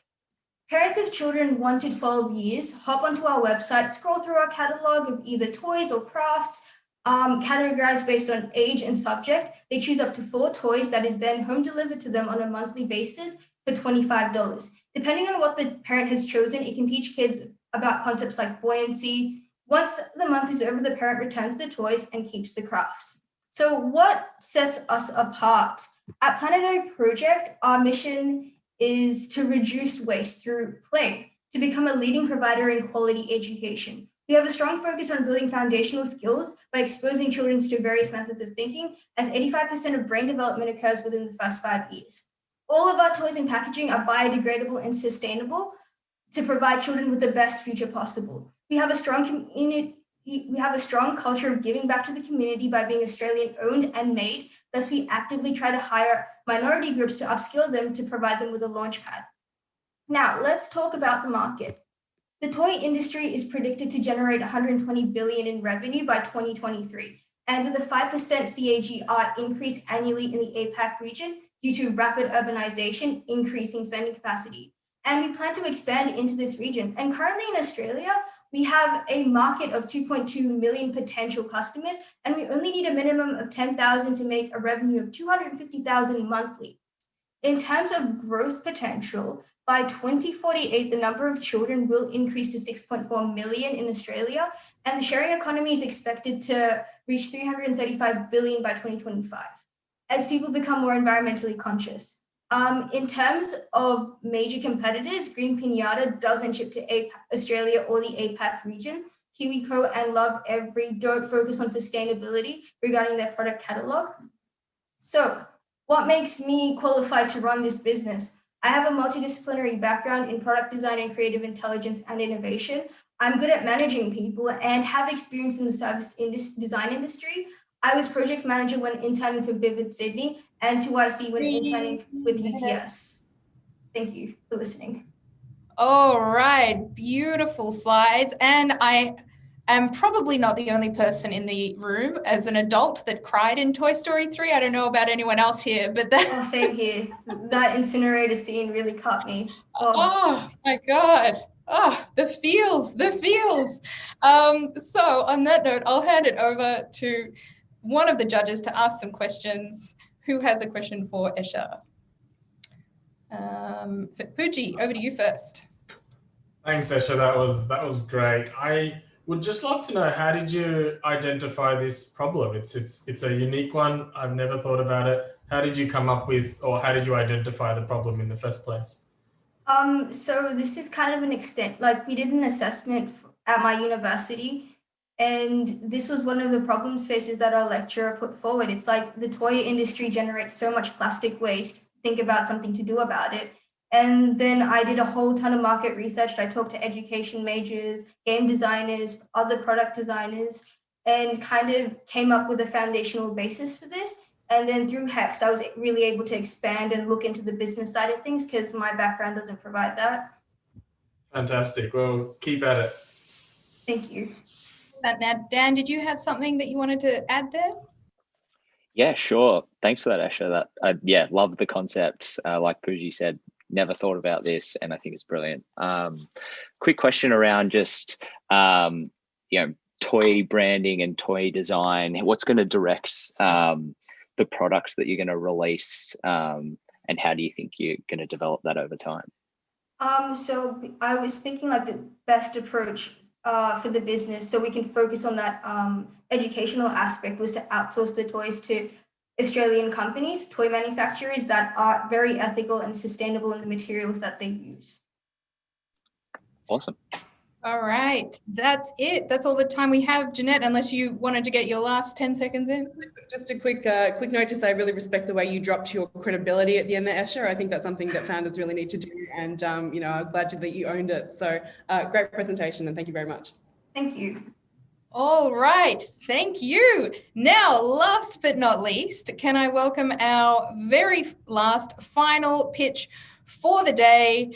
Parents of children 1 to 12 years hop onto our website, scroll through our catalog of either toys or crafts, categorized based on age and subject. They choose up to 4 toys that is then home delivered to them on a monthly basis for $25. Depending on what the parent has chosen, it can teach kids about concepts like buoyancy. Once the month is over, the parent returns the toys and keeps the craft. So what sets us apart? At Planet A Project, our mission is to reduce waste through play, to become a leading provider in quality education. We have a strong focus on building foundational skills by exposing children to various methods of thinking, as 85% of brain development occurs within the first 5 years. All of our toys and packaging are biodegradable and sustainable to provide children with the best future possible. We have a strong community. We have a strong culture of giving back to the community by being Australian owned and made. Thus, we actively try to hire minority groups to upskill them to provide them with a launch pad. Now, let's talk about the market. The toy industry is predicted to generate $120 billion in revenue by 2023, and with a 5% CAGR increase annually in the APAC region due to rapid urbanization, increasing spending capacity. And we plan to expand into this region. And currently in Australia, we have a market of 2.2 million potential customers, and we only need a minimum of 10,000 to make a revenue of 250,000 monthly. In terms of growth potential, by 2048, the number of children will increase to 6.4 million in Australia, and the sharing economy is expected to reach 335 billion by 2025 as people become more environmentally conscious. In terms of major competitors, Green Pinata doesn't ship to Australia or the APAC region. KiwiCo and Love Every don't focus on sustainability regarding their product catalog. So what makes me qualified to run this business? I have a multidisciplinary background in product design and creative intelligence and innovation. I'm good at managing people and have experience in the service design industry. I was project manager when interning for Vivid Sydney and 2IC when interning with UTS. Thank you for listening. All right, beautiful slides. And I am probably not the only person in the room as an adult that cried in Toy Story 3. I don't know about anyone else here, but that... Oh, same here. That incinerator scene really caught me. Oh my God. Oh, the feels. So on that note, I'll hand it over to one of the judges to ask some questions. Who has a question for Esha? Pooji, over to you first. Thanks, Esha. That was great. I would just love to know, how did you identify this problem? It's a unique one. I've never thought about it. How did you come up with, or how did you identify the problem in the first place? So this is kind of an extent, like we did an assessment at my university, and this was one of the problem spaces that our lecturer put forward. It's like the toy industry generates so much plastic waste. Think about something to do about it. And then I did a whole ton of market research. I talked to education majors, game designers, other product designers, and kind of came up with a foundational basis for this. And then through HEX, I was really able to expand and look into the business side of things because my background doesn't provide that. Fantastic. Well, keep at it. Thank you. Now, Dan, did you have something that you wanted to add there? Yeah, sure. Thanks for that, Esha. Yeah, love the concept. Like Pooji said, never thought about this, and I think it's brilliant. Quick question around just toy branding and toy design. What's going to direct the products that you're going to release, and how do you think you're going to develop that over time? So I was thinking like the best approach for the business, so we can focus on that educational aspect, was to outsource the toys to Australian companies, toy manufacturers that are very ethical and sustainable in the materials that they use. Awesome. All right, that's it. That's all the time we have. Jeanette, unless you wanted to get your last 10 seconds in. Just a quick note to say, I really respect the way you dropped your credibility at the end there, Esha. I think that's something that founders really need to do. And, I'm glad that you owned it. So great presentation, and thank you very much. Thank you. All right, thank you. Now, last but not least, can I welcome our very last final pitch for the day.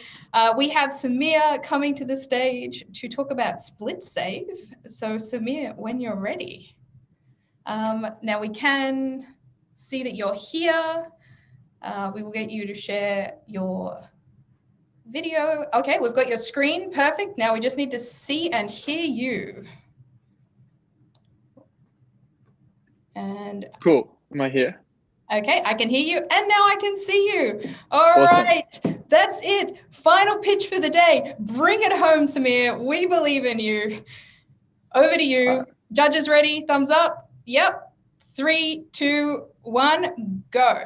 We have Samir coming to the stage to talk about split save. So Samir, when you're ready. Now we can see that you're here. We will get you to share your video. Okay, we've got your screen, perfect. Now we just need to see and hear you. And cool, am I here? Okay, I can hear you, and now I can see you. All Awesome. Right, that's it. Final pitch for the day. Bring it home, Samir. We believe in you. Over to you. Judges ready? Thumbs up. Yep. 3, 2, 1, go.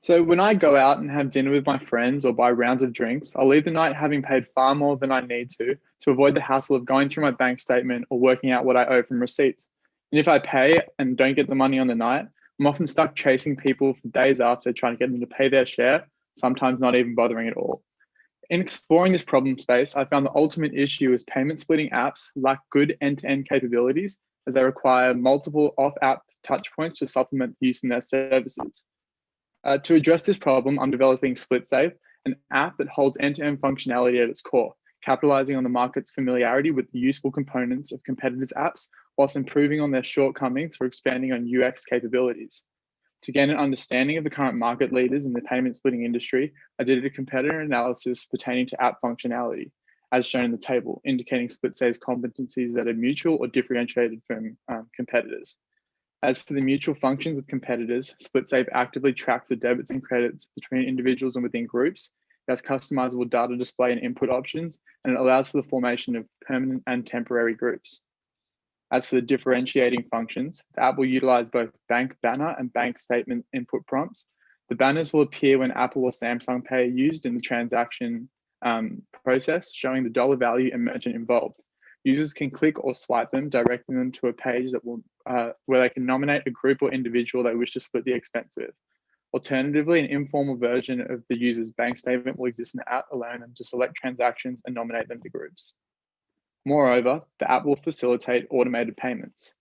So when I go out and have dinner with my friends or buy rounds of drinks, I'll leave the night having paid far more than I need to avoid the hassle of going through my bank statement or working out what I owe from receipts. And if I pay and don't get the money on the night, I'm often stuck chasing people for days after, trying to get them to pay their share, sometimes not even bothering at all. In exploring this problem space, I found the ultimate issue is payment splitting apps lack good end-to-end capabilities, as they require multiple off-app touchpoints to supplement use in their services. To address this problem, I'm developing SplitSave, an app that holds end-to-end functionality at its core, capitalizing on the market's familiarity with the useful components of competitors' apps, whilst improving on their shortcomings for expanding on UX capabilities. To gain an understanding of the current market leaders in the payment splitting industry, I did a competitor analysis pertaining to app functionality, as shown in the table, indicating SplitSave's competencies that are mutual or differentiated from competitors. As for the mutual functions with competitors, SplitSave actively tracks the debits and credits between individuals and within groups. It has customizable data display and input options, and it allows for the formation of permanent and temporary groups. As for the differentiating functions, the app will utilize both bank banner and bank statement input prompts The banners will appear when Apple or Samsung Pay are used in the transaction process, showing the dollar value and merchant involved. Users can click or swipe them, directing them to a page that will where they can nominate a group or individual they wish to split the expense with. Alternatively, an informal version of the user's bank statement will exist in the app, allowing them to select transactions and nominate them to groups. Moreover, the app will facilitate automated payments.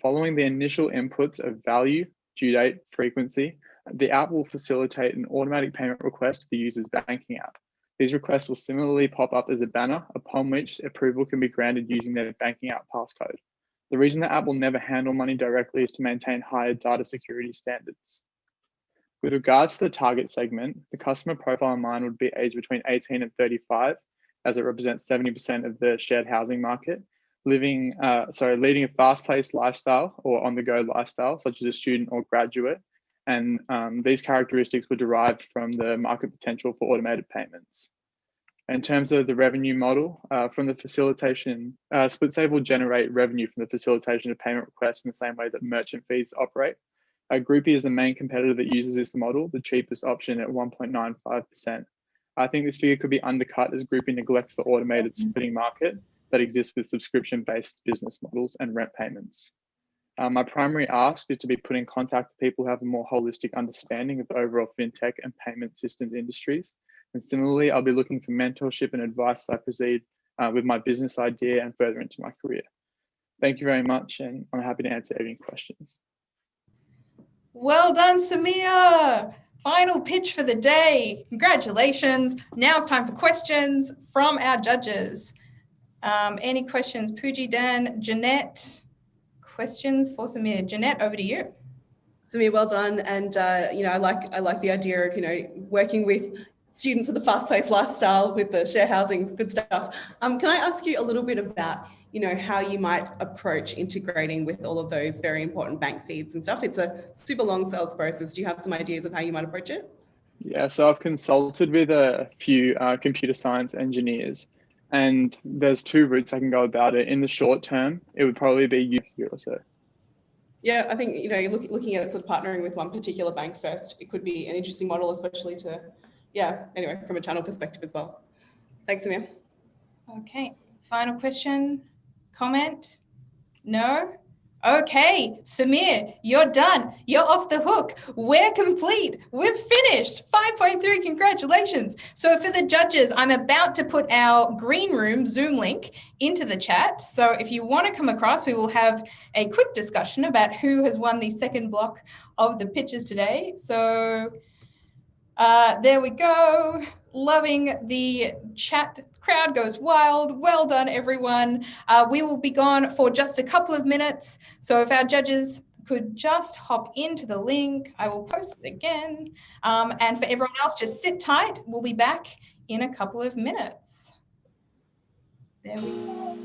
Following the initial inputs of value, due date, frequency, the app will facilitate an automatic payment request to the user's banking app. These requests will similarly pop up as a banner, upon which approval can be granted using their banking app passcode. The reason the app will never handle money directly is to maintain higher data security standards. With regards to the target segment, the customer profile in mind would be aged between 18 and 35, as it represents 70% of the shared housing market, leading a fast-paced lifestyle or on-the-go lifestyle, such as a student or graduate. And these characteristics were derived from the market potential for automated payments. In terms of the revenue model, from the facilitation, SplitSave will generate revenue from the facilitation of payment requests in the same way that merchant fees operate. Groupie is the main competitor that uses this model, the cheapest option at 1.95%. I think this figure could be undercut as Groupie neglects the automated splitting market that exists with subscription-based business models and rent payments. My primary ask is to be put in contact with people who have a more holistic understanding of the overall fintech and payment systems industries. And similarly, I'll be looking for mentorship and advice as I proceed with my business idea and further into my career. Thank you very much, and I'm happy to answer any questions. Well done, Samir. Final pitch for the day. Congratulations. Now it's time for questions from our judges. Any questions? Pooji, Dan, Jeanette? Questions for Samir. Jeanette, over to you. Samir, well done. And I like the idea of working with students with a fast-paced lifestyle with the share housing, good stuff. Can I ask you a little bit about how you might approach integrating with all of those very important bank feeds and stuff? It's a super long sales process. Do you have some ideas of how you might approach it? Yeah, so I've consulted with a few computer science engineers, and there's two routes I can go about it. In the short term, it would probably be year or so. Yeah, I think looking at sort of partnering with one particular bank first, it could be an interesting model, especially to, anyway, from a channel perspective as well. Thanks, Samir. Okay, final question, comment? No? Okay, Samir, you're done. You're off the hook. We're complete. We've finished. 5.3, congratulations. So for the judges, I'm about to put our green room Zoom link into the chat. So if you want to come across, we will have a quick discussion about who has won the second block of the pitches today. So there we go. Loving the chat. Crowd goes wild. Well done, everyone. We will be gone for just a couple of minutes. So if our judges could just hop into the link, I will post it again. And for everyone else, just sit tight. We'll be back in a couple of minutes. There we go.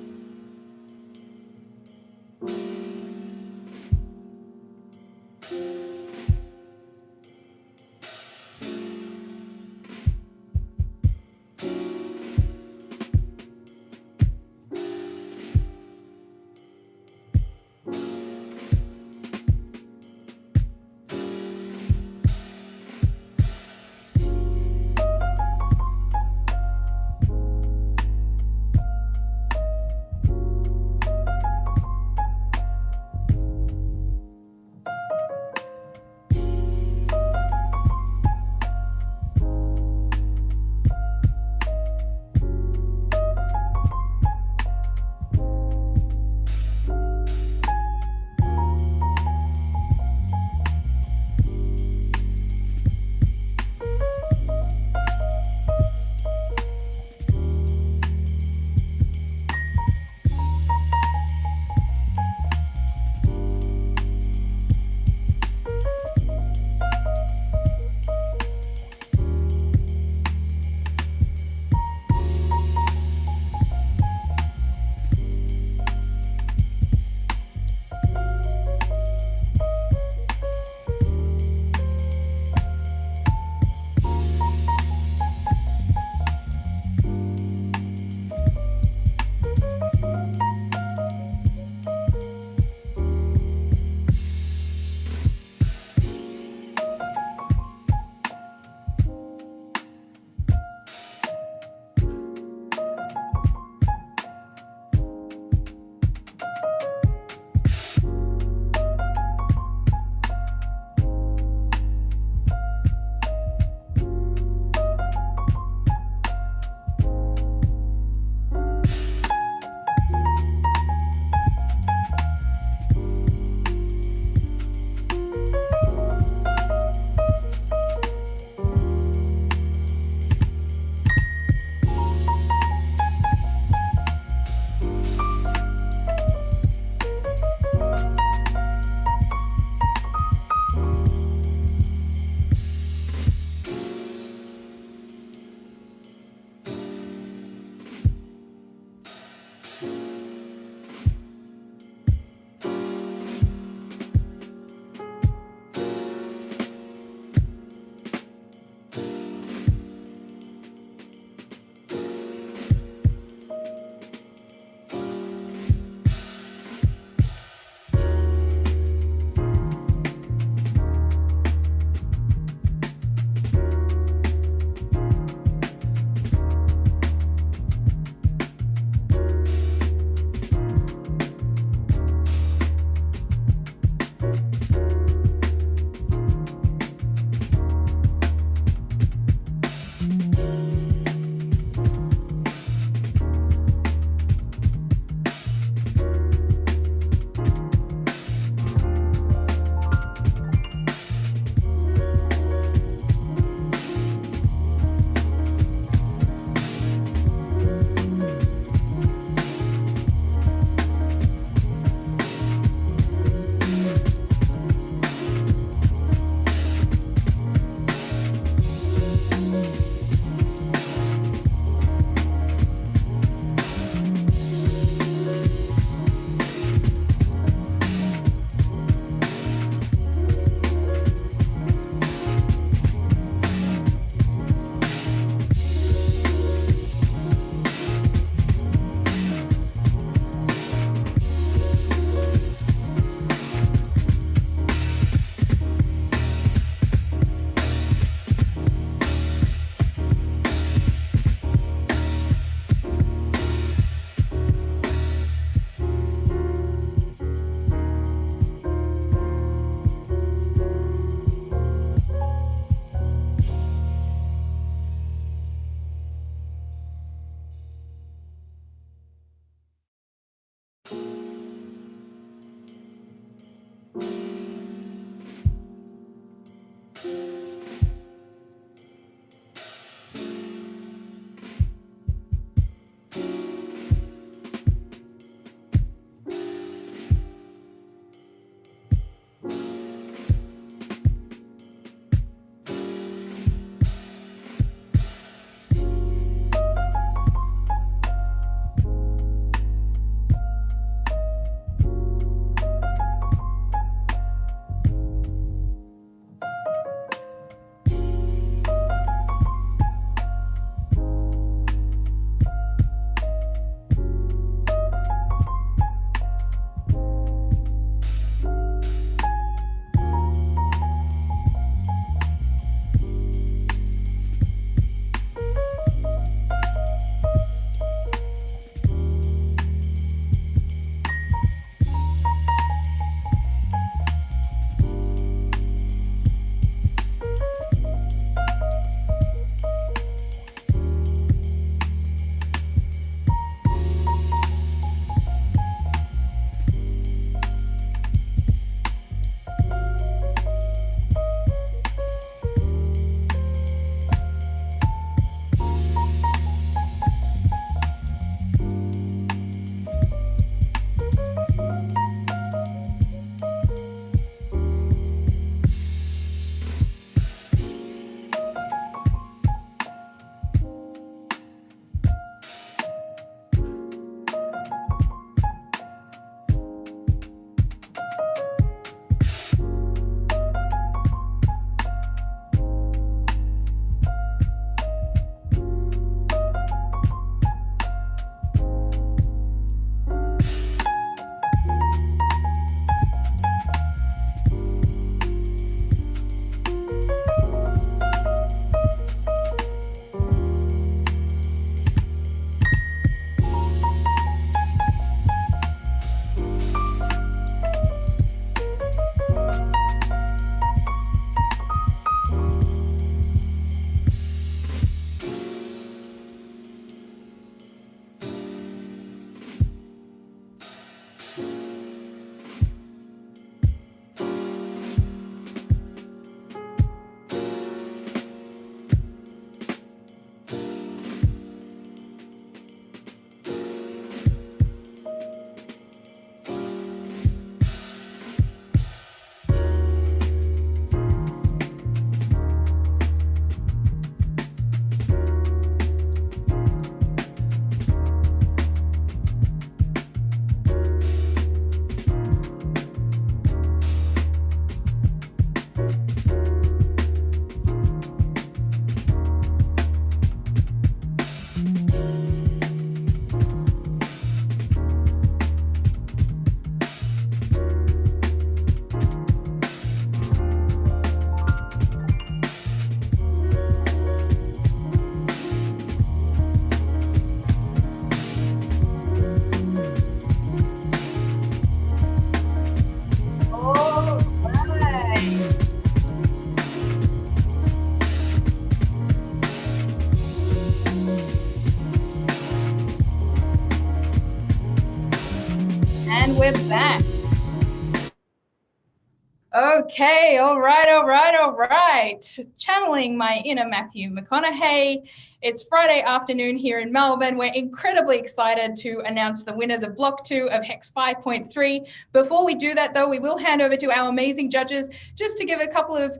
Okay, all right. Channeling my inner Matthew McConaughey. It's Friday afternoon here in Melbourne. We're incredibly excited to announce the winners of Block 2 of HEX 5.3. Before we do that, though, we will hand over to our amazing judges just to give a couple of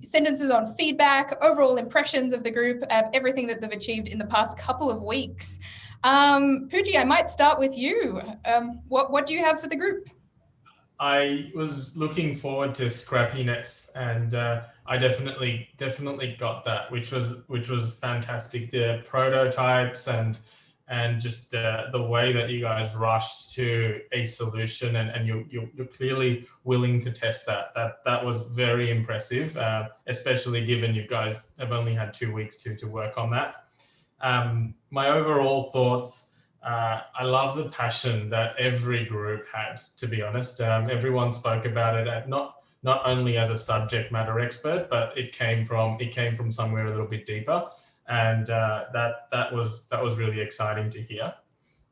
sentences on feedback, overall impressions of the group, of everything that they've achieved in the past couple of weeks. Pooji, I might start with you. What do you have for the group? I was looking forward to scrappiness, and I definitely got that, which was fantastic. The prototypes and just the way that you guys rushed to a solution, and you're clearly willing to test that. That was very impressive, especially given you guys have only had 2 weeks to work on that. My overall thoughts. I love the passion that every group had, to be honest. Everyone spoke about it not only as a subject matter expert, but it came from somewhere a little bit deeper, and that was really exciting to hear.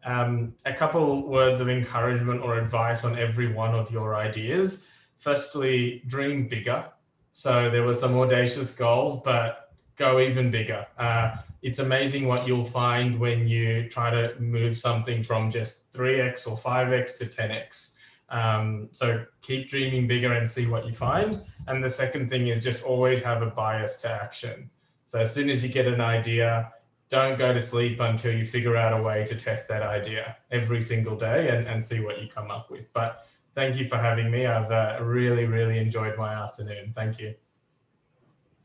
A couple words of encouragement or advice on every one of your ideas. Firstly, dream bigger. So there were some audacious goals, but go even bigger. It's amazing what you'll find when you try to move something from just 3x or 5x to 10x. So keep dreaming bigger and see what you find. And the second thing is just always have a bias to action. So as soon as you get an idea, don't go to sleep until you figure out a way to test that idea every single day and see what you come up with. But thank you for having me. I've really enjoyed my afternoon. Thank you.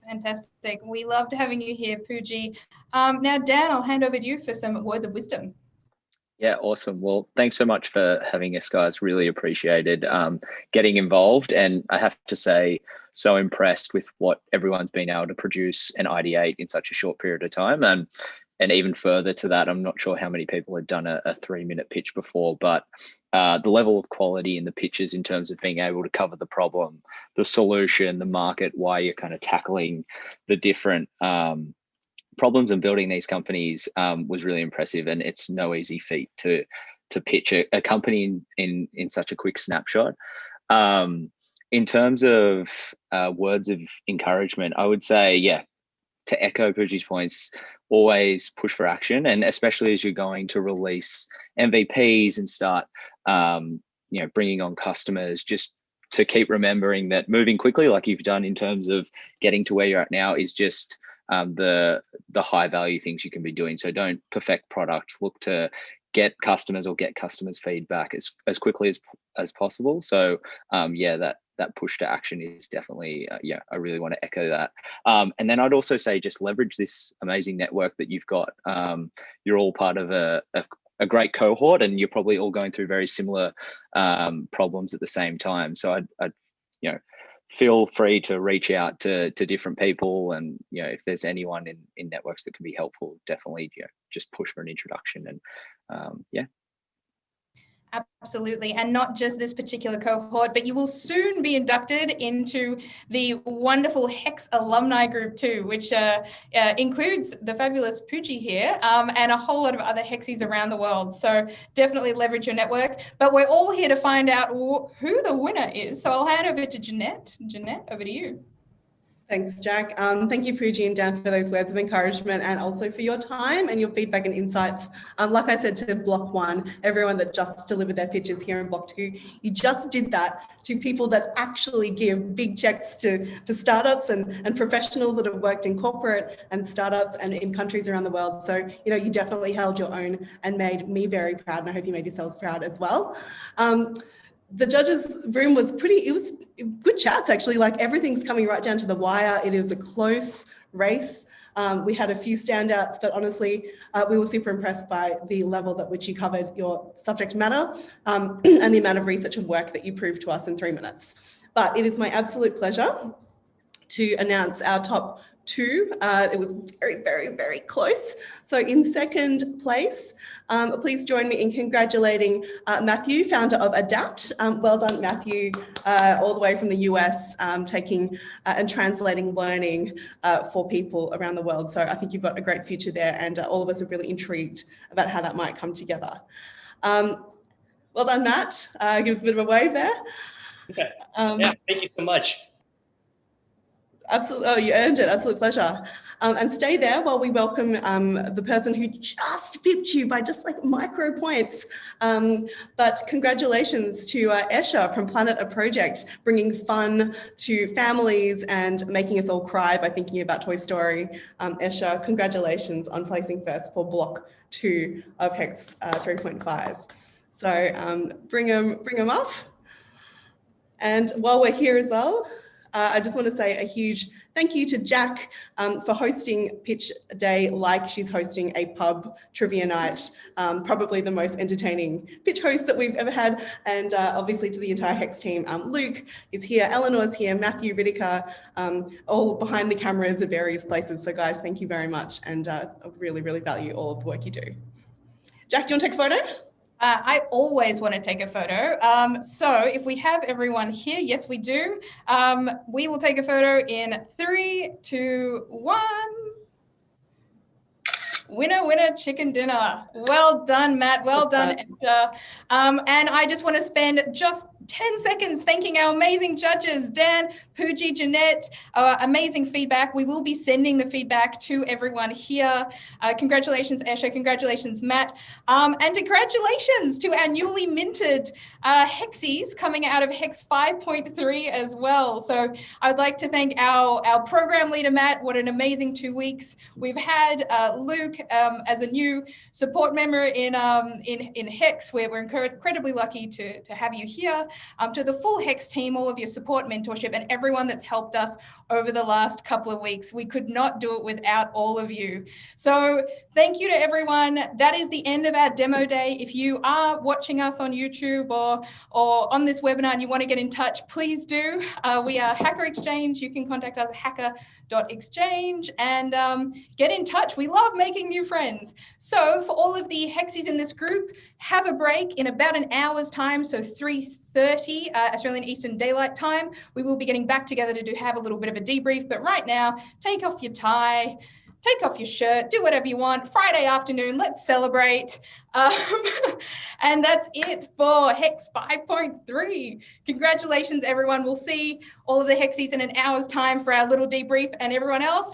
Fantastic. We loved having you here, Pooji. Now, Dan, I'll hand over to you for some words of wisdom. Yeah, awesome. Well, thanks so much for having us, guys. Really appreciated getting involved. And I have to say, so impressed with what everyone's been able to produce and ideate in such a short period of time. And even further to that, I'm not sure how many people had done a 3-minute pitch before, but the level of quality in the pitches in terms of being able to cover the problem, the solution, the market, why you're kind of tackling the different problems and building these companies was really impressive. And it's no easy feat to pitch a company in such a quick snapshot. In terms of words of encouragement, I would say, yeah, to echo Pooji's points, always push for action, and especially as you're going to release MVPs and start, bringing on customers, just to keep remembering that moving quickly, like you've done in terms of getting to where you're at now, is just the high value things you can be doing. So don't perfect product, look to get customers or get customers feedback as quickly as possible. So that push to action is definitely, I really want to echo that. And then I'd also say just leverage this amazing network that you've got. You're all part of a great cohort, and you're probably all going through very similar problems at the same time. So I'd feel free to reach out to different people, and if there's anyone in networks that can be helpful, definitely just push for an introduction. And Absolutely. And not just this particular cohort, but you will soon be inducted into the wonderful HEX alumni group too, which includes the fabulous Pooji here and a whole lot of other Hexies around the world. So definitely leverage your network. But we're all here to find out who the winner is. So I'll hand over to Jeanette. Jeanette, over to you. Thanks, Jack. Thank you, Pooji and Dan, for those words of encouragement, and also for your time and your feedback and insights. Like I said to Block 1, everyone that just delivered their pitches here in Block 2, you just did that to people that actually give big checks to startups and professionals that have worked in corporate and startups and in countries around the world. So, you definitely held your own and made me very proud, and I hope you made yourselves proud as well. The judges' room was it was good chats actually, like everything's coming right down to the wire. It was a close race. We had a few standouts, but honestly, we were super impressed by the level at which you covered your subject matter and the amount of research and work that you proved to us in 3 minutes. But it is my absolute pleasure to announce our top 2. It was very close. So in second place, please join me in congratulating Matthew, founder of Adapt. Well done, Matthew, all the way from the US, taking and translating learning for people around the world. So I think you've got a great future there, and all of us are really intrigued about how that might come together. Well done, Matt. Give us a bit of a wave there. Okay. Yeah, thank you so much. Absolutely. Oh, you earned it. Absolute pleasure. And stay there while we welcome the person who just pipped you by just like micro points. But congratulations to Esha from Planet A Project, bringing fun to families and making us all cry by thinking about Toy Story. Esha, congratulations on placing first for block 2 of HEX 3.5. So bring them up. And while we're here as well, I just want to say a huge thank you to Jack for hosting Pitch Day like she's hosting a pub trivia night, probably the most entertaining pitch host that we've ever had. And obviously to the entire HEX team, Luke is here, Eleanor's here, Matthew Riddicker, all behind the cameras at various places. So guys, thank you very much. And I really, really value all of the work you do. Jack, do you want to take a photo? I always want to take a photo. So if we have everyone here, yes, we do. We will take a photo in 3, 2, 1. Winner, winner, chicken dinner. Well done, Matt. Well done, Esha. And I just want to spend just 10 seconds thanking our amazing judges, Dan, Pooji, Jeanette, amazing feedback. We will be sending the feedback to everyone here. Congratulations, Esha. Congratulations, Matt. And congratulations to our newly minted Hexys coming out of HEX 5.3 as well. So I'd like to thank our program leader, Matt. What an amazing 2 weeks. We've had Luke as a new support member in HEX, where we're incredibly lucky to have you here. To the full HEX team, all of your support, mentorship, and everyone that's helped us over the last couple of weeks. We could not do it without all of you. So thank you to everyone. That is the end of our demo day. If you are watching us on YouTube or on this webinar and you want to get in touch, please do. We are Hacker Exchange. You can contact us at hacker.exchange and get in touch. We love making new friends. So for all of the Hexys in this group, have a break in about an hour's time, so 3:30 Australian Eastern Daylight Time. We will be getting back together to have a little bit of a debrief, but right now, take off your tie, take off your shirt, do whatever you want. Friday afternoon, let's celebrate. And that's it for HEX 5.3. Congratulations, everyone. We'll see all of the Hexys in an hour's time for our little debrief, and everyone else,